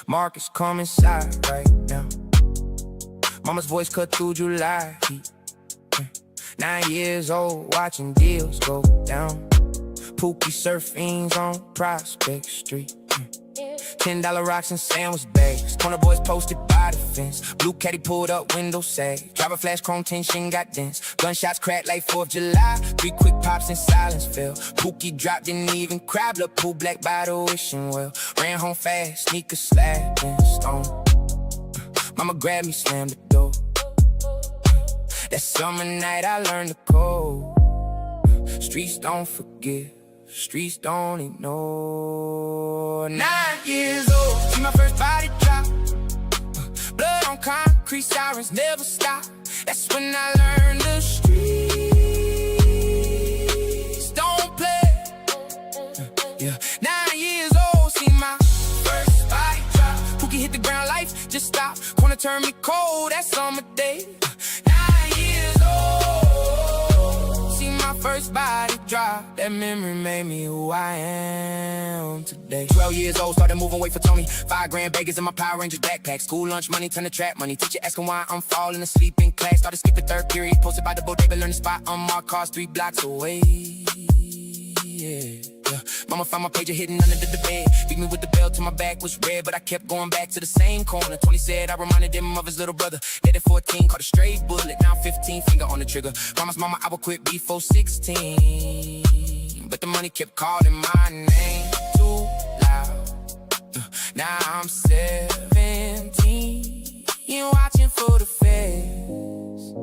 Speaker 1: Marcus, come inside right now. Mama's voice cut through July heat. 9 years old, watching deals go down. Pookie surfings on Prospect Street. $10 rocks and sandwich bags. Corner boys posted by the fence. Blue caddy pulled up, window sag. Driver flash, chrome tension got dense. Gunshots cracked like 4th of July. 3 quick pops and silence fell. Pookie dropped, didn't even cry. Blood pool black by the wishing well. Ran home fast, sneakers slapped in stone. Mama grabbed me, slammed the door. That summer night I learned the code. Streets don't forgive, streets don't ignore. 9 years old, see my first body drop. Blood on concrete, sirens never stop. That's when I learned the streets just stop. Wanna turn me cold, that summer day. 9 years old, see my first body drop. That memory made me who I am today. 12 years old, started moving weight for Tony. 5 grand bagels in my Power Rangers backpack. School lunch money turned to trap money. Teacher asking why I'm falling asleep in class. Started skipping 3rd period, posted by the bodega, learned the spot. Unmarked cars 3 blocks away. Yeah. Mama found my pager hidden under the bed. Beat me with the belt till my back was red, but I kept going back to the same corner. 20 said I reminded him of his little brother. Dead at 14, caught a stray bullet. Now 15, finger on the trigger. Promised mama I would quit before 16, but the money kept calling my name too loud. Now I'm 17, watching for the feds.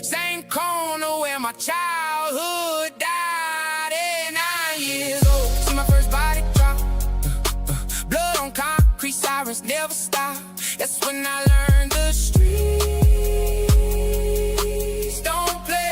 Speaker 1: Same corner where my childhood died. At 9 years old, see my first body drop. Blood on concrete, sirens never stop. That's when I learned the streets don't play.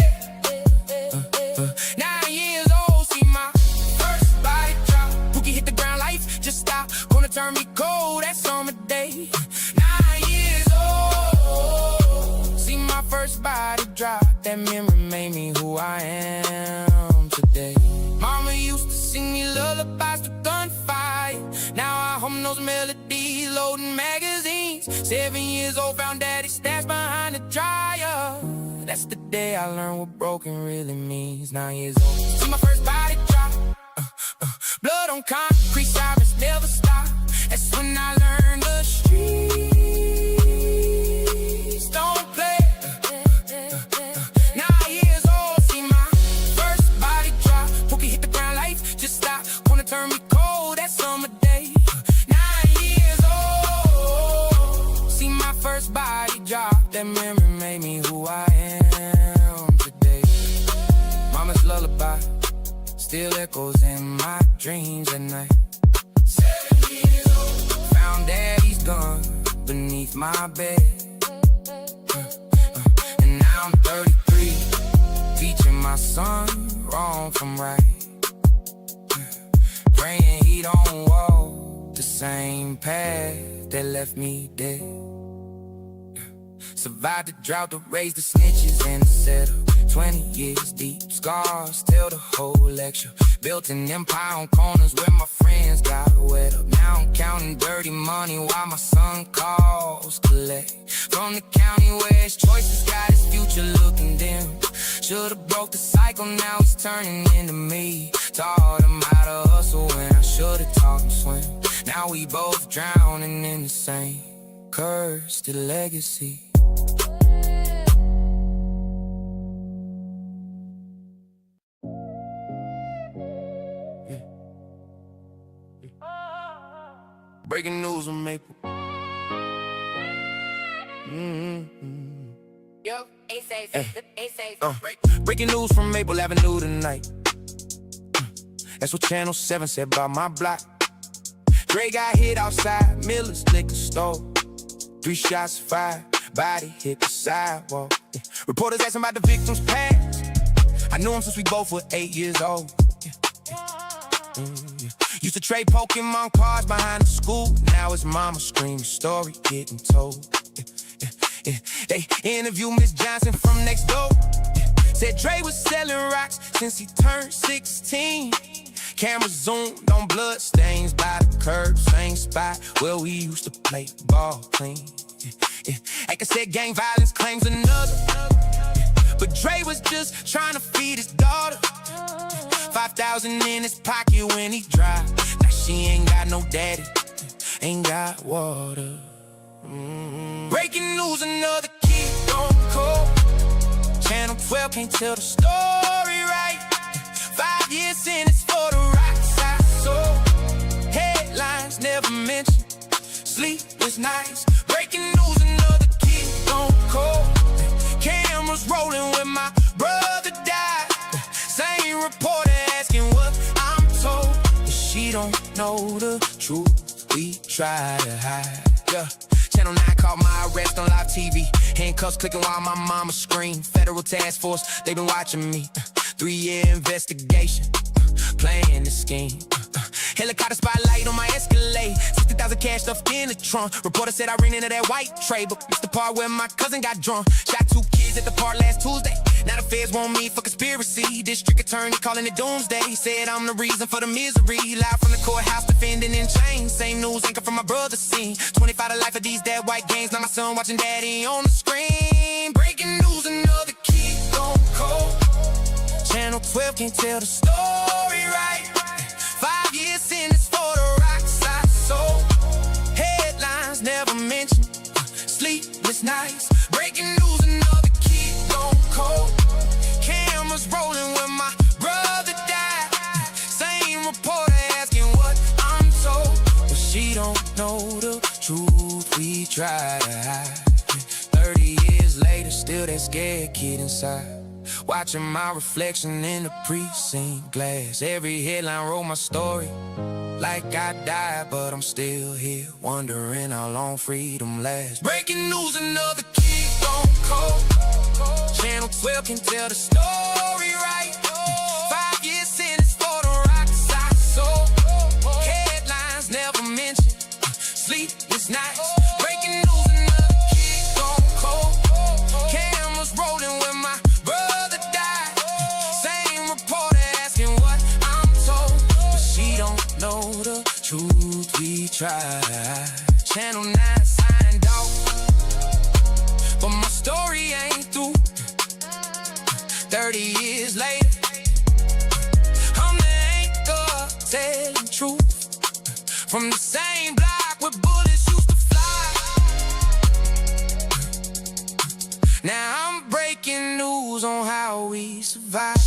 Speaker 1: 9 years old, see my first body drop. Pookie hit the ground, life just stop. Gonna turn me cold, that summer day. 9 years old, see my first body drop. That memory made me who I am today. Mama used to sing me lullabies to gunfight. Now I hum those melodies, loading magazines. 7 years old, found daddy stashed behind the dryer. That's the day I learned what broken really means. 9 years old, see my first body drop. Blood on concrete, sirens never stop. That's when I learned the streets don't play. 9 years old, see my first body drop. Pookie hit the ground, life just stop. Wanna turn me cold, that summer day. 9 years old, see my first body drop. That memory made me who I am today. Mama's lullaby still echoes in my dreams at night. 7 years old, found daddy's gun beneath my bed. And now I'm 33, teaching my son wrong from right. Praying he don't walk the same path that left me dead. Survived the drought to raise the snitches and settle. 20 years deep, scars tell the whole lecture. Built an empire on corners where my friends got wet up. Now I'm counting dirty money while my son calls collect. From the county where his choices got his future looking dim. Should've broke the cycle, now he's turning into me. Taught him how to hustle when I should've taught him swim. Now we both drowning in the same cursed legacy. Breaking news on Maple.
Speaker 2: Yo, eyez,
Speaker 1: Breaking news from Maple Avenue tonight. That's what Channel 7 said about my block. Dre got hit outside Miller's liquor store. 3 shots fired, body hit the sidewalk. Reporters asking about the victim's past. I knew him since we both were 8 years old. Used to trade Pokemon cards behind the school. Now his mama screaming, story getting told. They interviewed Miss Johnson from next door. Said Dre was selling rocks since he turned 16. Camera zoomed on blood stains by the curb, same spot where we used to play ball clean. Like I said, gang violence claims another, but Dre was just trying to feed his daughter. 5,000 in his pocket when he drive. Now she ain't got no daddy, ain't got water. Breaking news, another kid gone cold. Channel 12 can't tell the story right. 5 years sentence for the rocks I sold. Headlines never mention sleepless nights. Breaking news, another kid gone cold. Cameras rolling when my brother died. Same reporter asking what I'm told, but she don't know the truth we try to hide. Yeah. Channel 9 caught my arrest on live TV. Handcuffs clicking while my mama screamed. Federal task force, they been watching me. 3-year investigation, playing the scheme. Helicopter spotlight on my Escalade. pounds of cash stuffed in the trunk. Reporter said I ran into that white tray, but it's the part where my cousin got drunk. Shot 2 kids at the park last Tuesday. Now the feds want me for conspiracy. District attorney calling it doomsday. Said I'm the reason for the misery. Live from the courthouse defending in chains. Same news anchor from my brother's scene. 25 to life of these dead white gangs. Now my son watching daddy on the screen. Breaking news, another kid gone cold. Channel 12 can't tell the story right. 5 years sentence for the rocks I sold. Headlines never mentioned sleepless nights. Breaking news, another kid gone cold. Cameras rolling when my brother died. Same reporter asking what I'm told, but she don't know the truth we try to hide. 30 years later, still that scared kid inside. Watching my reflection in the precinct glass. Every headline wrote my story like I died, but I'm still here, wondering how long freedom lasts. Breaking news, another kid gone cold. Channel 12 can tell the story right. 5 years sentence for the rocks I sold. Headlines never mentioned sleepless nights. Breaking news, another kid gone cold. Cameras rolling when my brother died. Same reporter asking what I'm told, but she don't know the truth we try. Channel 9 signed off, but my story ain't through. 30 years later, I'm the anchor telling truth. From the same block where bullets used to fly. Now I'm breaking news on how we survived.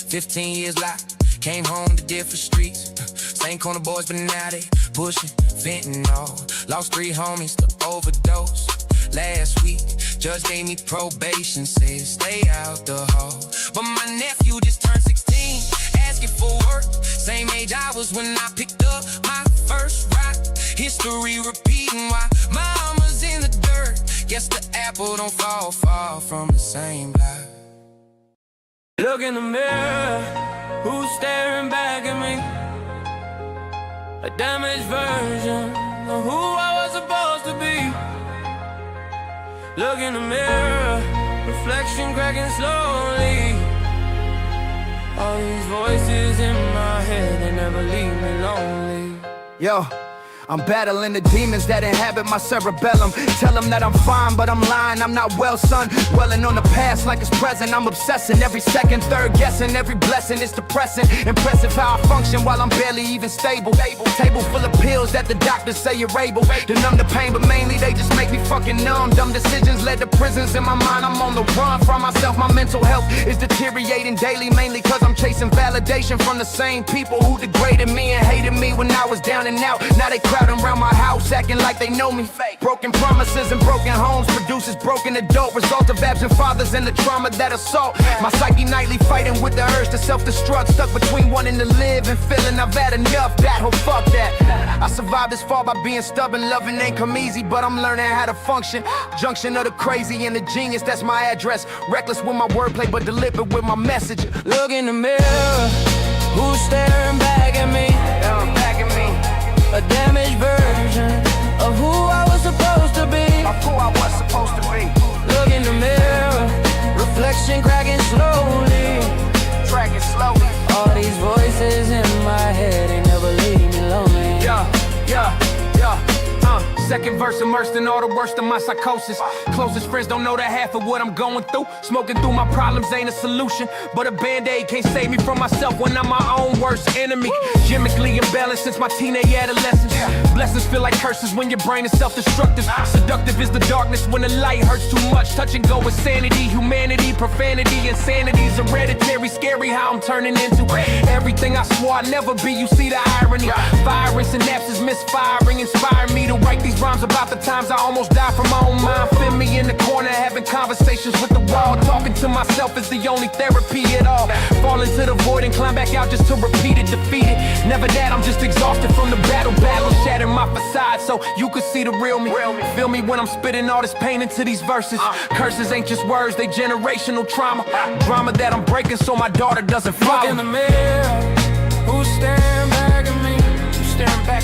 Speaker 1: 15 years locked, came home to different streets. Same corner boys, but now they pushing fentanyl. Lost 3 homies to overdose. Last week, judge gave me probation, said stay out the hall. But my nephew just turned 16, asking for work. Same age I was when I picked up my first rock. History repeating while mama's in the dirt. Guess the apple don't fall far from the same block.
Speaker 2: Look in the mirror, who's staring back at me? A damaged version of who I was supposed to be. Look in the mirror, reflection cracking slowly. All these voices in my head, they never leave me lonely.
Speaker 3: Yo, I'm battling the demons that inhabit my cerebellum. Tell them that I'm fine, but I'm lying, I'm not well, son. Dwelling on the past like it's present. I'm obsessing every second, third guessing every blessing. It's depressing, impressive how I function while I'm barely even stable. Table full of pills that the doctors say you're able to numb the pain, but mainly they just make me fucking numb. Dumb decisions led to prisons in my mind. I'm on the run from myself. My mental health is deteriorating daily, mainly cause I'm chasing validation from the same people who degraded me and hated me when I was down and out. Now they crowding around my house, acting like they know me. Broken promises and broken homes produces broken adult. Result of absent fathers and the trauma that assault my psyche nightly, fighting with the urge to self-destruct. Stuck between wanting to live and feeling I've had enough. That, oh fuck that. I survived this far by being stubborn. Loving ain't come easy, but I'm learning how to function. Junction of the crazy and the genius, that's my address. Reckless with my wordplay, but deliberate with my message.
Speaker 2: Look in the mirror, who's staring back at me?
Speaker 3: Back at me.
Speaker 2: A damaged version of who I was supposed to be.
Speaker 3: Of who I was supposed to be.
Speaker 2: Look in the mirror, reflection cracking slowly.
Speaker 3: Tracking slowly.
Speaker 2: All these voices in my head, they never leave me lonely.
Speaker 3: Yeah. Second verse immersed in all the worst of my psychosis. Closest friends don't know the half of what I'm going through. Smoking through my problems ain't a solution, but a band-aid can't save me from myself when I'm my own worst enemy. Chemically imbalanced since my teenage adolescence. Blessings feel like curses when your brain is self-destructive. Seductive is the darkness when the light hurts too much. Touch and go with sanity, humanity, profanity, insanity's hereditary. Scary how I'm turning into everything I swore I'd never be. You see the irony. Firing synapses, misfiring, inspiring me to write these rhymes about the times I almost died from my own mind. Feel me in the corner, having conversations with the wall. Talking to myself is the only therapy at all. Fall into the void and climb back out just to repeat it, defeat it. Never that, I'm just exhausted from the battle. Shatter my facade so you could see the real me. Feel me when I'm spitting all this pain into these verses. Curses ain't just words, they generational trauma. Drama that I'm breaking so my daughter doesn't fall.
Speaker 2: Look in the mirror, who's staring back at me? Who's staring back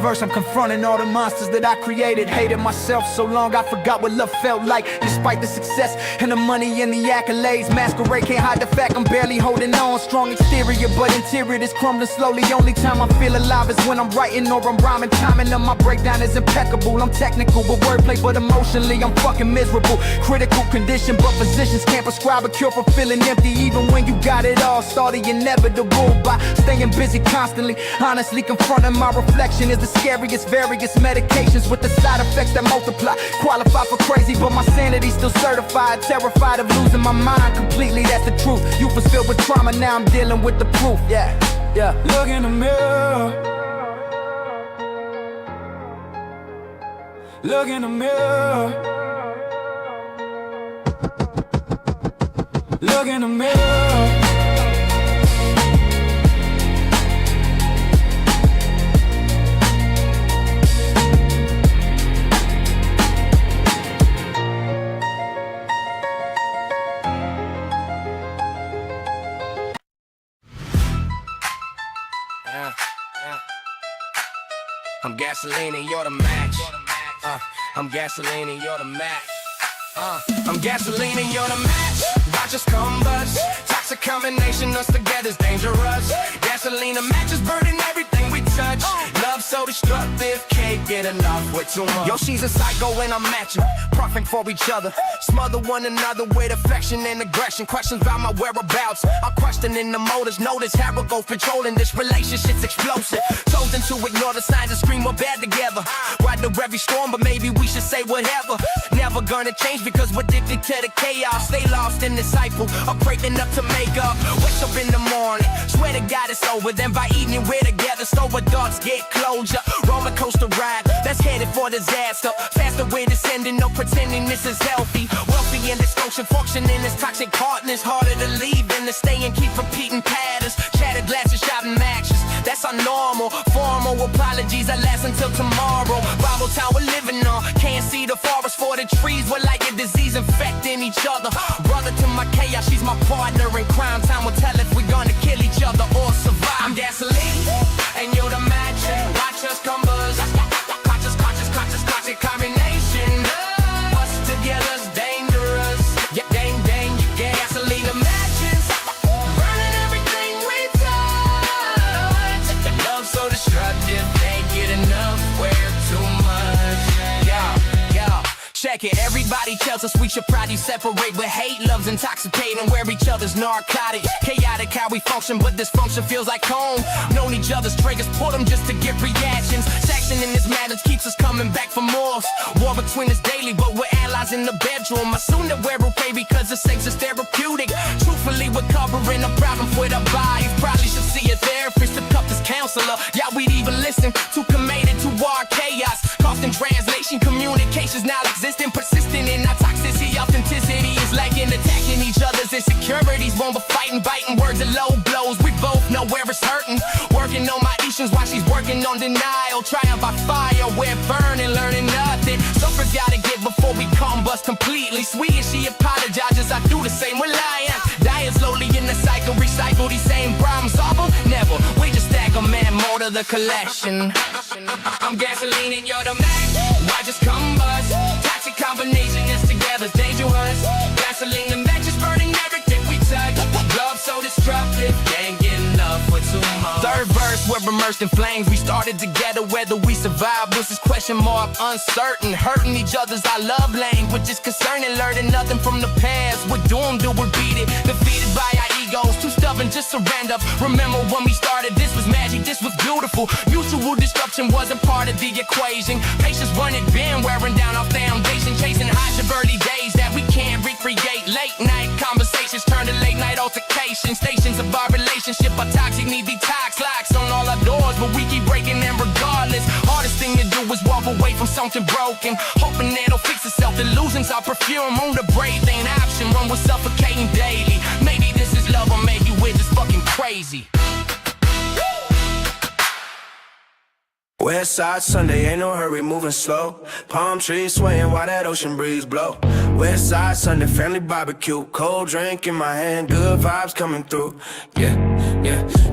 Speaker 3: verse, I'm confronting all the monsters that I created. Hated myself so long, I forgot what love felt like. Despite the success and the money and the accolades, masquerade can't hide the fact I'm barely holding on. Strong exterior, but interior is crumbling slowly. Only time I feel alive is when I'm writing or I'm rhyming. Timing of my breakdown is impeccable. I'm technical with wordplay, but emotionally I'm fucking miserable. Critical condition, but physicians can't prescribe a cure for feeling empty. Even when you got it all, start the inevitable by staying busy constantly. Honestly, confronting my reflection is the scariest. Various medications with the side effects that multiply. Qualify for crazy, but my sanity's still certified. Terrified of losing my mind completely, that's the truth. Youth was filled with trauma, now I'm dealing with the proof. Yeah.
Speaker 2: Look in the mirror. Look in the mirror. Look in the mirror.
Speaker 1: I'm gasoline and you're the match. I'm gasoline and you're the match. I'm gasoline and you're the match. Watch us combust. Toxic combination, us together's dangerous. Gasoline and matches burning everything we touch. Love so destructive, can't get enough with too much. Yo, she's a psycho and I'm matching, perfect for each other. Smother one another with affection and aggression. Questions about my whereabouts, I'm questioning the motives. Notice how we go patrolling, this relationship's explosive. Chosen to ignore the signs and scream we're bad together. Ride the every storm, but maybe we should say whatever. Never gonna change because we're addicted to the chaos. Stay lost in the cycle of breaking up to make up. Wake up in the morning, swear to God it's over. Then by evening we're together, so our thoughts get closure. Roller coaster ride, that's headed for disaster. Faster we're descending, no pretending this is healthy. Wealthy and dysfunction, functioning as toxic partners. Harder to leave than to stay and keep repeating patterns. Shattered glasses, shouting matches, that's our normal. Formal apologies that last until tomorrow. Bible town we're living on, can't see the forest for the trees. We're like a disease infecting each other. Brother to my chaos, she's my partner in crime. Time will tell if we're gonna kill each other or survive. I'm gasoline and you're the match. Watch us combust. Conscious combination. Us together's dangerous. Yeah, dang, you gasoline and matches, burning everything we touch. Love so destructive, can't get enough. We're too much. Yeah. Check it, everybody tells us we should probably separate, but hate love's intoxicating, we're each other's narcotics. Chaotic how we function, but dysfunction feels like home. Known each other's triggers, pull them just to get reactions. Section in this matters keeps us coming back for more. War between us daily, but we're allies in the bedroom. I soon to wear will pay because the sex is therapeutic. Truthfully, we're covering a problem with our bodies. Probably should see a therapist to cup this counselor. Yeah, we'd even listen to committed to our chaos. Lost in translation, communications now existing, persistent in our toxicity. Authenticity is lacking, attacking each other's insecurities. One but fighting, biting words and low blows. We both know where it's hurting. Working on my issues while she's working on denial. Trying by fire, we're burning, learning nothing. Suffer's gotta get before we combust completely. Sweet as she apologizes, I do the same. We're lying, dying slowly in the cycle. Recycle these same problems, solve them? Never, we just stack them and more to the collection. I'm gasoline and you're the match. Why just combust? Toxic combination is together's dangerous. Gasoline and matches burning everything we touch. Love so destructive, can't get enough for too much. Third verse, we're immersed in flames. We started together, whether we survive was this question mark uncertain. Hurting each other's our love language is concerning. Learning nothing from the past, we're doomed to repeat it. Defeated by our egos, too stubborn, just surrender. Remember when we started, this was magic, this was beautiful. Mutual destruction wasn't part of the equation. Patience running, been wearing down our foundation. Chasing highs of early days that we can't recreate. Late night conversations turn to late night altercations. Stations of our relationship are toxic, need detox. Locks on all our doors, but we keep breaking them regardless. Hardest thing to do is walk away from something broken, hoping it'll fix itself. Illusions our perfume on the brave ain't option. Run with suffocating daily. Maybe this is love or maybe we're just fucking crazy.
Speaker 4: West side Sunday, ain't no hurry, moving slow. Palm trees swaying while that ocean breeze blow.
Speaker 1: West Side Sunday, family barbecue, cold drink in my hand, good vibes coming through. Yeah.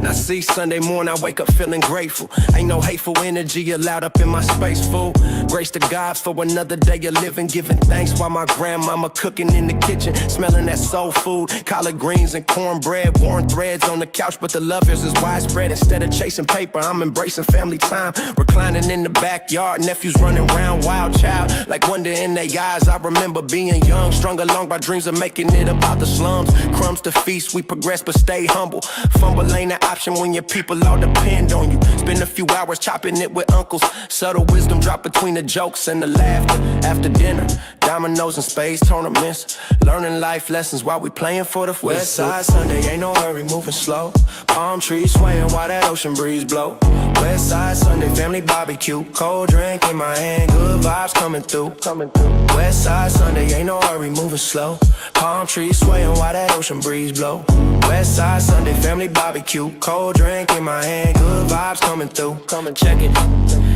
Speaker 1: Now see, Sunday morning I wake up feeling grateful. Ain't no hateful energy allowed up in my space, fool. Grace to God for another day of living, giving thanks while my grandmama cooking in the kitchen, smelling that soul food, collard greens and cornbread, worn threads on the couch, but the love is widespread. Instead of chasing paper, I'm embracing family time, reclining in the backyard, nephews running around, wild child, like wonder in their eyes. I remember being young, strung along by dreams of making it about the slums. Crumbs to feast, we progress but stay humble. Fumble ain't an option when your people all depend on you. Spend a few hours chopping it with uncles. Subtle wisdom drop between the jokes and the laughter. After dinner, dominoes and spades tournaments, learning life lessons while we playing for the West Side Sunday. Ain't no hurry, moving slow. Palm trees swaying while that ocean breeze blow. West Side Sunday, family barbecue, cold drink in my hand, good vibes coming through. West Side Sunday, ain't no hurry, moving slow. Palm trees swaying while that ocean breeze blow. West Side Sunday, family barbecue, cold drink in my hand, good vibes coming through. Come and check it.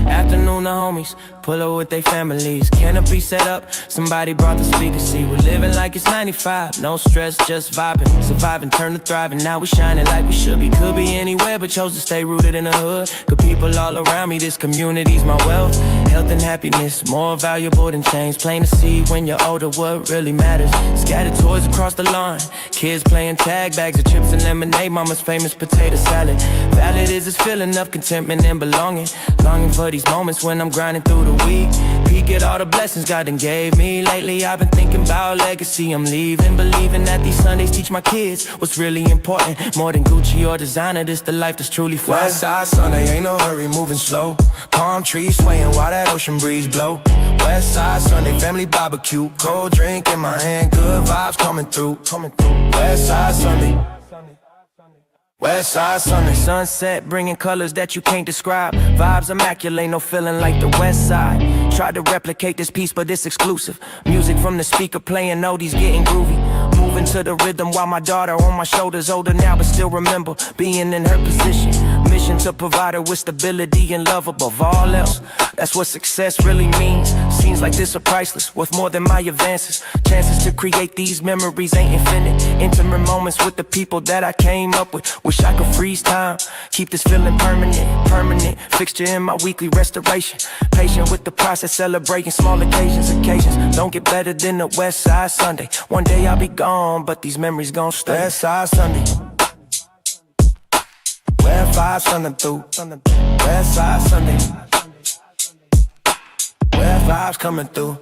Speaker 2: Afternoon, the homies pull up with their families. Canopy set up, somebody brought the speaker seat. We're living like it's 95, no stress, just vibing. Surviving, turn to thriving, now we shining like we should be. Could be anywhere, but chose to stay rooted in the hood. Good people all around me, this community's my wealth. Health and happiness, more valuable than change. Plain to see when you're older what really matters. Scattered toys across the lawn, kids playing tag, bags of chips and lemonade, mama's famous potato salad. Valid is this feeling of contentment and belonging. Longing for these moments when I'm grinding through the week. Peek at all the blessings God done gave me. Lately I've been thinking about legacy I'm leaving. Believing that these Sundays teach my kids what's really important. More than Gucci or designer, this the life that's truly fly.
Speaker 1: West Side Sunday, ain't no hurry, moving slow. Palm trees swaying while that ocean breeze blow. West Side Sunday, family barbecue, cold drink in my hand, good vibes coming through. West Side Sunday, West Side Sunday.
Speaker 2: Sunset bringing colors that you can't describe. Vibes immaculate, no feeling like the West Side. Tried to replicate this piece, but it's exclusive. Music from the speaker playing, oldies getting groovy. Moving to the rhythm while my daughter on my shoulders, older now but still remember being in her position. Mission to provide her with stability and love above all else. That's what success really means. Scenes like this are priceless, worth more than my advances. Chances to create these memories ain't infinite. Intimate moments with the people that I came up with. Wish I could freeze time, keep this feeling permanent. Fixture in my weekly restoration. Patient with the process, celebrating small occasions. Don't get better than the West Side Sunday. One day I'll be gone, but these memories gon' stay.
Speaker 1: West Side Sunday, where vibes running through. West Side Sunday, where vibes coming through.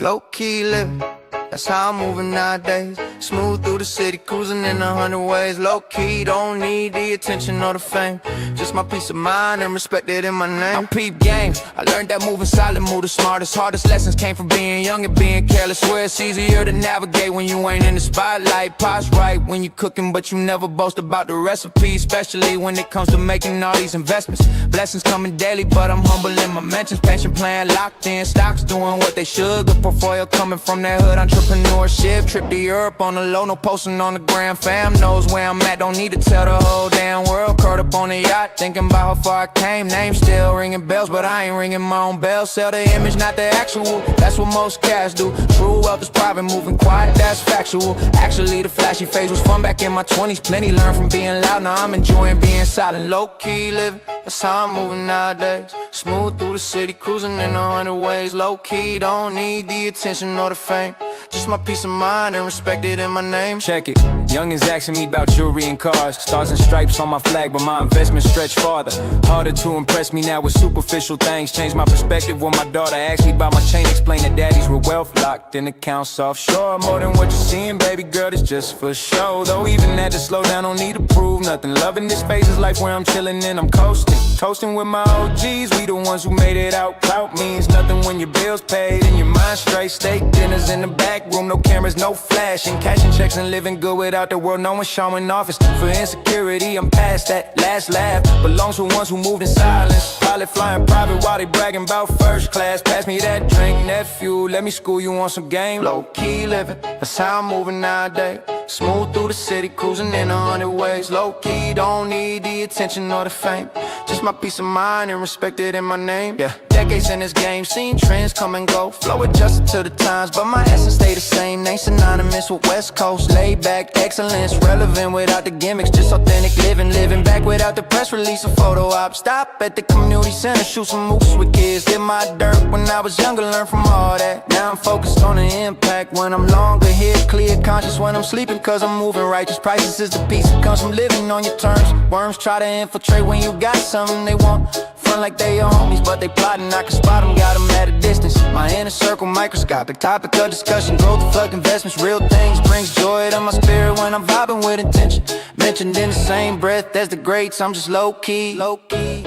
Speaker 1: Low key living, that's how I'm moving nowadays. Smooth through the city, cruising in 100 ways. Low key, don't need the attention or the fame. Just my peace of mind and respected in my name. I'm peep games, I learned that moving silent, move the smartest. Hardest lessons came from being young and being careless. Where it's easier to navigate when you ain't in the spotlight. Pot's right when you cooking, but you never boast about the recipe. Especially when it comes to making all these investments. Blessings coming daily, but I'm humble in my mentions. Pension plan locked in, stocks doing what they should. Good portfolio coming from that hood entrepreneurship. Trip to Europe on the low, no posting on the gram. Fam knows where I'm at, don't need to tell the whole damn world. Curled up on the yacht, thinking about how far I came. Name still ringing bells, but I ain't ringing my own bells. Sell the image, not the actual, that's what most cats do. True wealth is private, moving quiet, that's factual. Actually the flashy phase was fun back in my 20s. Plenty learned from being loud, now I'm enjoying being silent. Low-key living, that's how I'm moving nowadays. Smooth through the city, cruising in 100 ways. Low-key, don't need the attention or the fame. Just my peace of mind and respected in my name.
Speaker 2: Check it, youngins asking me about jewelry and cars. Stars and stripes on my flag, but my investments stretch farther. Harder to impress me now with superficial things. Change my perspective when my daughter asked me about my chain. Explain that daddy's real wealth locked in accounts offshore. More than what you're seeing, baby girl, it's just for show. Though even at the slow down, don't need to prove nothing. Loving this phase is life where I'm chilling and I'm coasting. Toasting with my OGs, we the ones who made it out. Clout means nothing when your bills paid and your mind straight. Steak dinners in the back room, no cameras, no flashing. Cashing checks and living good without the world knowing showing office. For insecurity, I'm past that.
Speaker 4: last laugh belongs to ones who moved in silence. Pilot flying private while they bragging about first class. Pass me that drink, nephew, let me school you on some game. Low-key living, that's how I'm moving nowadays. Smooth through the city, cruising in 100 ways. Low-key, don't need the attention or the fame. Just my peace of mind and respected in my name. Yeah, decades in this game, seen trends come and go. Flow adjusted to the times, but my essence stay the same. Ain't synonymous with West Coast. Laid back excellence, relevant without the gimmicks. Just authentic living, living back without the press release or photo op. Stop at the community center, shoot some moves with kids. Did my dirt when I was younger, learn from all that. Now I'm focused on the impact when I'm longer here. Clear conscious when I'm sleeping, cause I'm moving righteous. Prices is the peace that comes from living on your terms. Worms try to infiltrate when you got something they want. Front like they your homies, but they plotting. I can spot them, got them at a distance. My inner circle microscopic, topic of discussion. Growth, flood, investments, real things. Brings joy to my spirit when I'm vibing with intention. Mentioned in the same breath as the greats, I'm just low-key, low-key.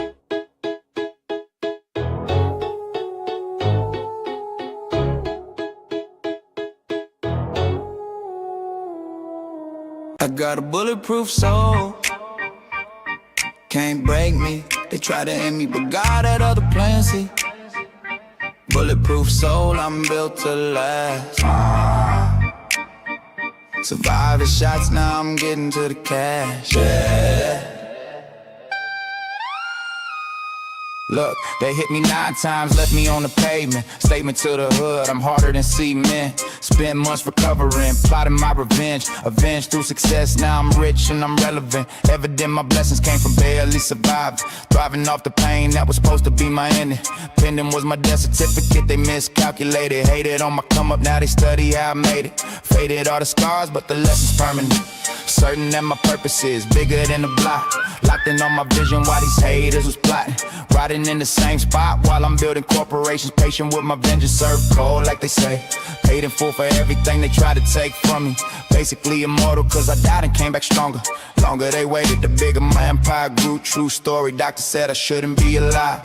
Speaker 5: I got a bulletproof soul, can't break me. They try to end me, but God had other plans, see. Bulletproof soul, I'm built to last. Survive the shots, now I'm getting to the cash, yeah.
Speaker 1: Look, they hit me 9 times, left me on the pavement. Statement to the hood, I'm harder than cement. Spent months recovering, plotting my revenge. Avenged through success, now I'm rich and I'm relevant. Evident my blessings came from barely surviving. Thriving off the pain that was supposed to be my ending. Pending was my death certificate, they miscalculated. Hated on my come up, now they study how I made it. Faded all the scars, but the lessons permanent. Certain that my purpose is bigger than the block. Locked in on my vision while these haters was plotting. Riding in the same spot while I'm building corporations. Patient with my vengeance, serve cold like they say. Paid in full for everything they tried to take from me. Basically immortal cause I died and came back stronger. Longer they waited, the bigger my empire grew. True story, doctor said I shouldn't be alive.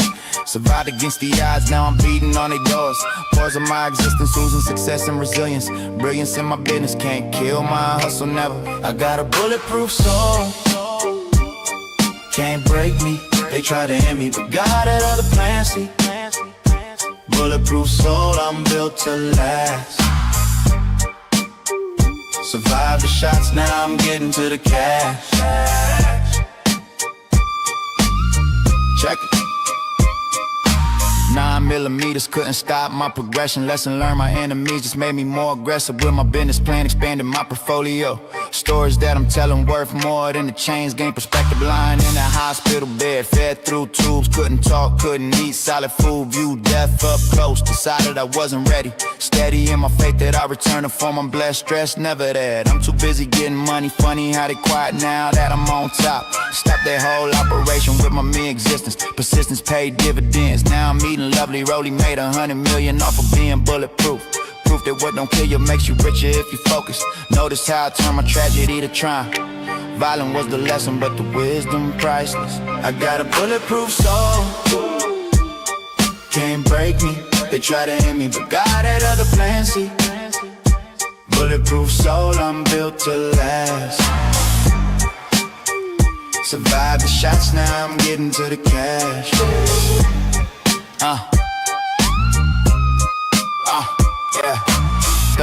Speaker 1: Survived against the odds, now I'm beating on their doors. Pause of my existence, losing success and resilience. Brilliance in my business, can't kill my hustle, never.
Speaker 5: I got a bulletproof soul, can't break me. They try to end me, but God had other plans, see. Bulletproof soul, I'm built to last. Survive the shots, now I'm getting to the cash. Check it. 9mm couldn't stop my progression. Lesson learned, my enemies just made me more aggressive. With my business plan, expanding my portfolio. Stories that I'm telling worth more than the chains. Gain perspective, lying in a hospital bed. Fed through tubes, couldn't talk, couldn't eat solid food. Viewed death up close, decided I wasn't ready. Steady in my faith that I return to form. I'm blessed, stressed, never that. I'm too busy getting money, funny how they quiet now that I'm on top. Stop that whole operation with my mere existence. Persistence paid dividends, now I'm eating lovely. Rolly made 100 million off of being bulletproof. Proof that what don't kill you makes you richer if you focus. Notice how I turned my tragedy to triumph. Violent was the lesson, but the wisdom priceless. I got a bulletproof soul, can't break me. They try to end me, but God had other plans, see. Bulletproof soul, I'm built to last. Survive the shots, now I'm getting to the cash. Yeah.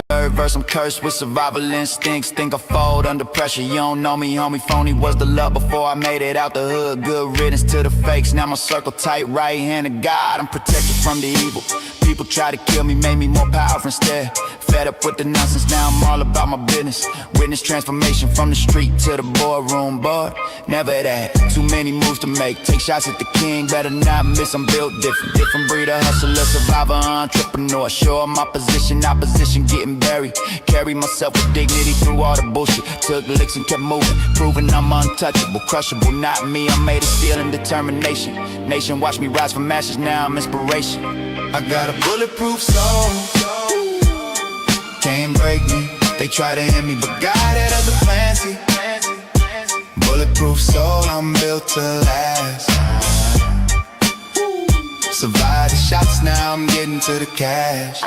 Speaker 5: Third verse, I'm cursed with survival instincts. Think I fold under pressure, you don't know me, homie. Phony was the love before I made it out the hood. Good riddance to the fakes, now my circle tight. Right hand of God, I'm protected from the evil. People try to kill me, made me more powerful instead. Fed up with the nonsense, now I'm all about my business. Witness transformation from the street to the boardroom, but never that. Too many moves to make, take shots at the king, better not miss, I'm built different. Different breed of hustler, survivor, entrepreneur. Sure my position, opposition getting buried. Carry myself with dignity through all the bullshit. Took licks and kept moving, proving I'm untouchable. Crushable, not me, I'm made of steel and determination. Nation watch me rise from ashes, now I'm inspiration. I got a bulletproof soul, can't break me. They try to end me, but God had other plans, see. Bulletproof soul, I'm built to last. Survive the shots, now I'm getting to the cash.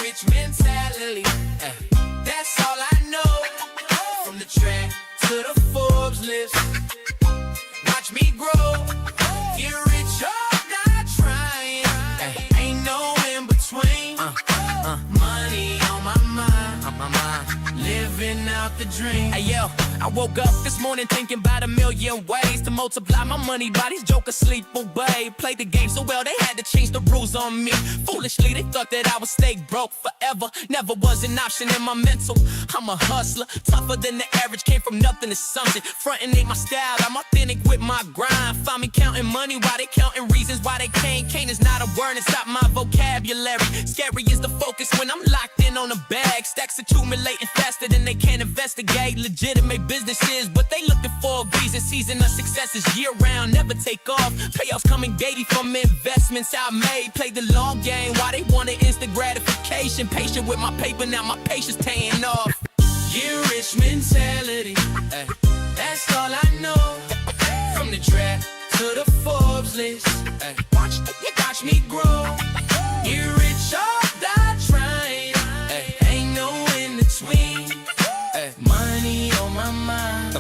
Speaker 1: rich mentality. That's all I know. From the track to the Forbes list. Watch me grow. Get rich or die trying. Ain't no in between. Money on my mind. Living out the dream.
Speaker 2: Hey yo, I woke up this morning thinking about a million ways to multiply my money. By these jokers sleep away. Played the game so well they had to change the rules on me. Foolishly they thought that I would stay broke forever. Never was an option in my mental. I'm a hustler, tougher than the average. Came from nothing to something. Frontin' ain't my style, I'm authentic with my grind. Find me counting money while they counting reasons why they can't. Can't is not a word and stop my vocabulary. Scary is the focus when I'm locked in on a bag. Stacks accumulating faster than they can investigate. Legitimate businesses, but they looking for a reason. Season of success is year round, never take off. Payouts coming daily from investments I made. Play the long game while they wanted instant gratification. Patient with my paper, now my patience paying off.
Speaker 1: Get rich mentality. That's all I know. From the trap to the Forbes list. Watch me grow. Get rich or die trying. Ain't no in between. Money on my mind.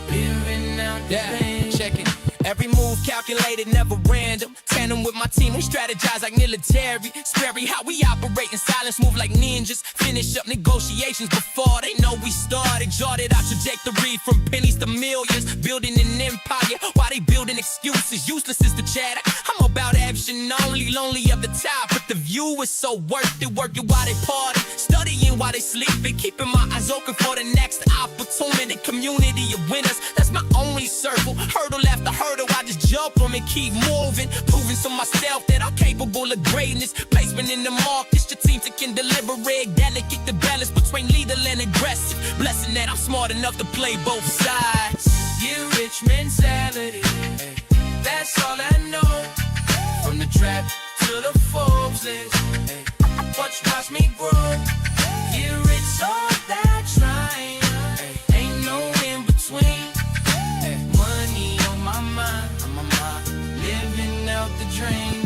Speaker 1: Living out the pain.
Speaker 2: Check it. Every move calculated, never random. Tandem with my team, we strategize like military. Scary how we operate in silence, move like ninjas. Finish up negotiations before they know we started. Jotted our trajectory from pennies to millions. Building an empire while they building excuses. Useless is the chatter. I'm about action only, lonely at the top. But the view is so worth it. Working while they party, studying while they sleeping. Keeping my eyes open for the next opportunity. Community of winners, that's my only circle. Hurdle after hurdle, I just jump on and keep moving. Proving to myself that I'm capable of greatness. Placement in the market, strategic and deliberate. Delicate the balance between lethal and aggressive. Blessing that I'm smart enough to play both sides.
Speaker 1: Get rich mentality. That's all I know. From the trap to the Forbes list. Watch me grow. Get rich or die trying. Ain't no in between. Money on my mind. Living out the dream.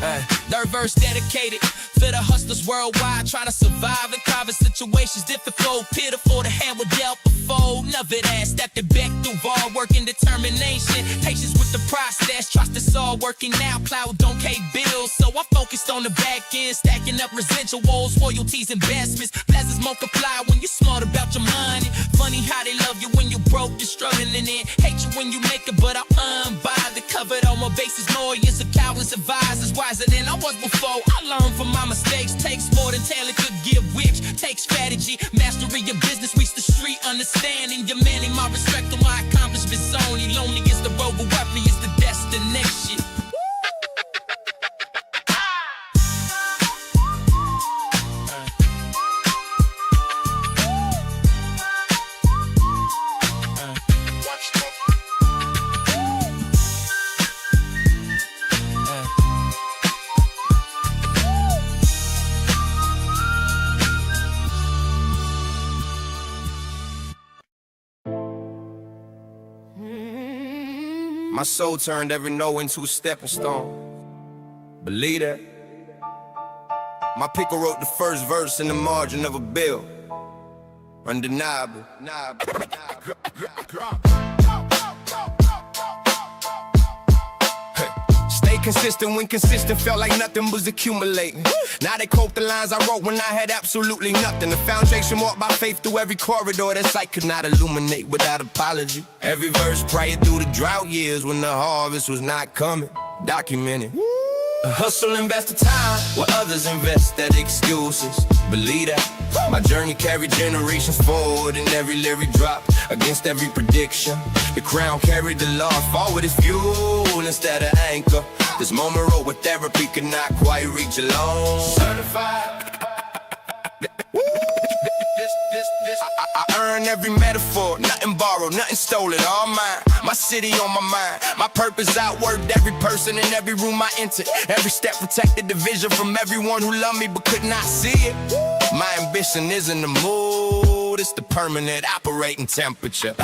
Speaker 2: Third verse dedicated for the hustlers worldwide, trying to survive in private situations difficult, pitiful. The hand was dealt before, never that stepped it back through hard work and determination. Patience with the process, trust it's all working out. Cloud don't pay bills, so I focused on the back end, stacking up residuals, royalties, investments. Blessings multiply when you're smart about your money. Funny how they love you when you broke, you're struggling in. Hate you when you make it, but I'm unbothered. Covered all my bases, lawyers, accountants, advisors, wiser than I was before. I learned from my mistakes. Takes more than talent could give, which takes strategy. Mastery of business, reach the street, understanding. Demanding my respect to my accomplishments only. Lonely is the road, but wealthy is the destination.
Speaker 1: My soul turned every no into a stepping stone. Believe that. My picker wrote the first verse in the margin of a bill. Undeniable. Stay consistent when consistent felt like nothing was accumulating. Now they quote the lines I wrote when I had absolutely nothing. The foundation walked by faith through every corridor that sight could not illuminate without apology. Every verse prior through the drought years when the harvest was not coming. Documented. A hustle invested time where others invest that excuses. Believe that. My journey carried generations forward in every lyric drop. Against every prediction, the crown carried the law. Forward is fuel instead of anchor. This moment wrote with therapy could not quite reach alone. Certified. I earn every metaphor, nothing borrowed, nothing stolen, all mine. My city on my mind, my purpose outworked every person in every room I entered. Every step protected the vision from everyone who loved me but could not see it. My ambition isn't a mood, this the permanent operating temperature.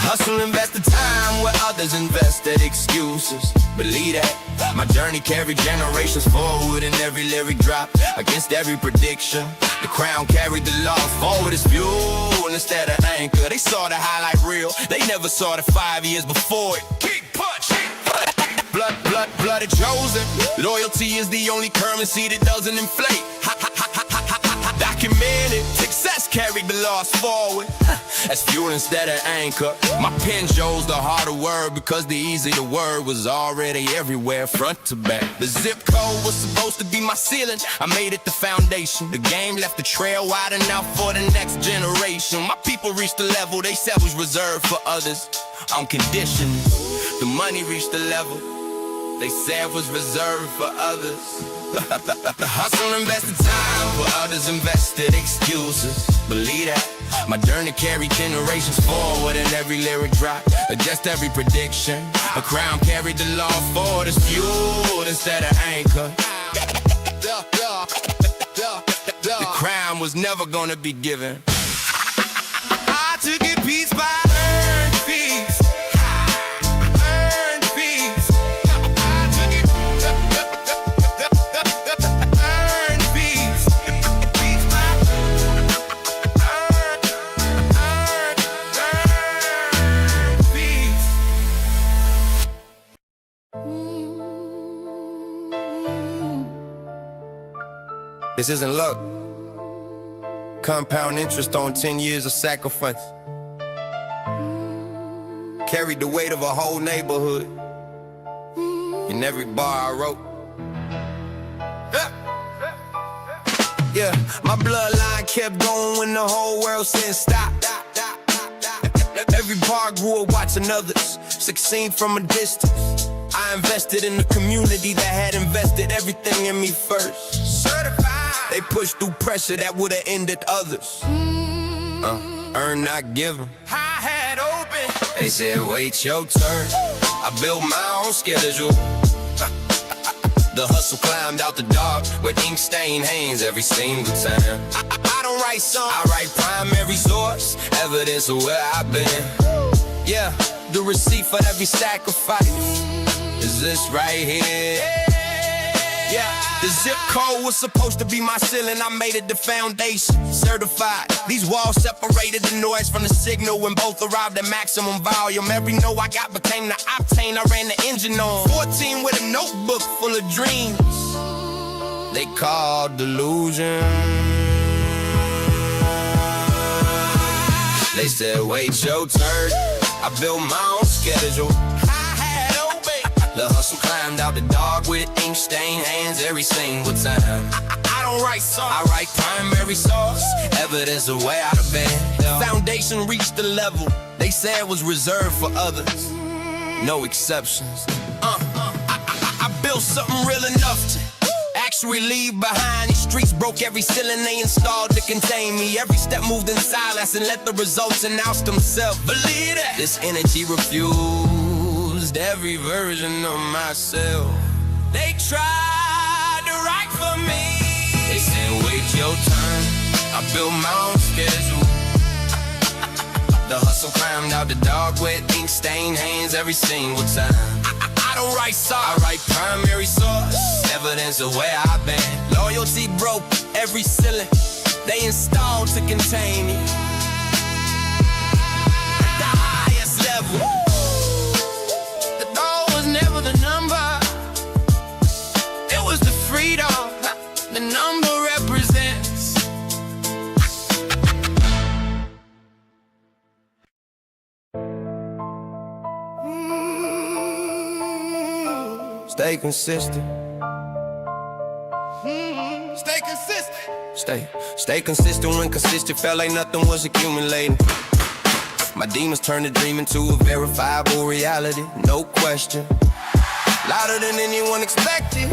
Speaker 1: Hustle, invest the time where others invested excuses. Believe that my journey carried generations forward in every lyric drop. Against every prediction, the crown carried the law forward as fuel instead of anchor. They saw the highlight reel, they never saw the 5 years before it. Kick, punch, blooded chosen. Loyalty is the only currency that doesn't inflate. Documented, success carried the loss forward as fuel instead of anchor. My pen chose the harder word because the easier word was already everywhere, front to back. The zip code was supposed to be my ceiling, I made it the foundation. The game left the trail wide enough for the next generation. My people reached the level they said was reserved for others. On condition, the money reached the level they said was reserved for others. The hustle invested time where others invested excuses. Believe that my journey carried generations forward in every lyric drop. Adjust every prediction. A crown carried the law forward as fuel instead of anchor. The crown was never gonna be given. I took it piece by earned fees. This isn't luck. Compound interest on 10 years of sacrifice. Carried the weight of a whole neighborhood in every bar I wrote. Yeah, my bloodline kept going when the whole world said stop. Every bar grew up watching others succeed from a distance. I invested in the community that had invested everything in me first. Certified. They pushed through pressure that would've ended others. Earn, not given. I had open. They said, wait your turn. I built my own schedule. The hustle climbed out the dark with ink-stained hands every single time. I don't write songs, I write primary source, evidence of where I've been. Yeah, the receipt for every sacrifice is this right here. Yeah, the zip code was supposed to be my ceiling, I made it the foundation, certified. These walls separated the noise from the signal when both arrived at maximum volume. Every note I got became the octane I ran the engine on. 14 with a notebook full of dreams they called delusion. They said, wait your turn. I built my own schedule. The hustle climbed out the dark with ink-stained hands every single time. I don't write songs, I write primary source, evidence of where I've been. The foundation reached the level they said was reserved for others. No exceptions. I built something real enough to actually leave behind. These streets broke every ceiling they installed to contain me. Every step moved in silence and let the results announce themselves. Believe that this energy refused every version of myself. They tried to write for me. They said, wait your turn. I built my own schedule. The hustle climbed out the dark with ink-stained hands every single time. I don't write songs, I write primary source, evidence of where I've been. Loyalty broke every ceiling they installed to contain me. The highest level. The goal was never the number, it was the freedom the number represents. Stay consistent. Stay consistent. Stay consistent when consistent felt like nothing was accumulating. My demons turned a dream into a verifiable reality, no question. Louder than anyone expected.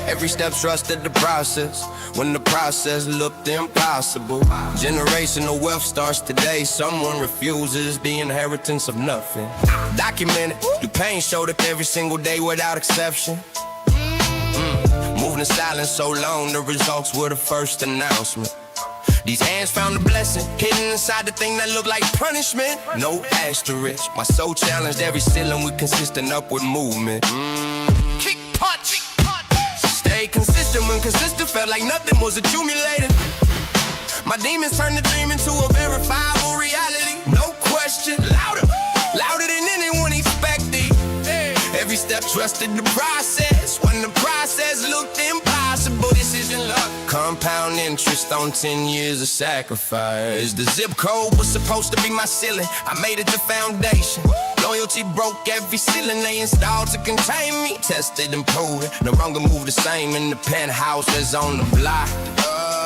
Speaker 1: Every step trusted the process when the process looked impossible. Generational wealth starts today. Someone refuses the inheritance of nothing. Documented, the pain showed up every single day without exception. Moving in silence so long, the results were the first announcement. These hands found a blessing, hidden inside the thing that looked like punishment. No asterisk, my soul challenged every ceiling with consistent upward movement. Kick, punch, stay consistent when consistent felt like nothing was accumulating. My demons turned the dream into a verifiable reality. No question, louder than anyone expected. Every step trusted the process. When the process looked impossible, decision luck. Compound interest on 10 years of sacrifice. The zip code was supposed to be my ceiling. I made it the foundation. Loyalty broke every ceiling they installed to contain me. Tested and proved, no longer move the same in the penthouse that's on the block.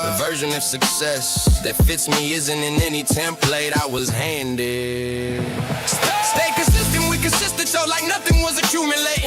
Speaker 1: The version of success that fits me isn't in any template I was handed. Stay consistent with consistent, so like nothing was accumulating.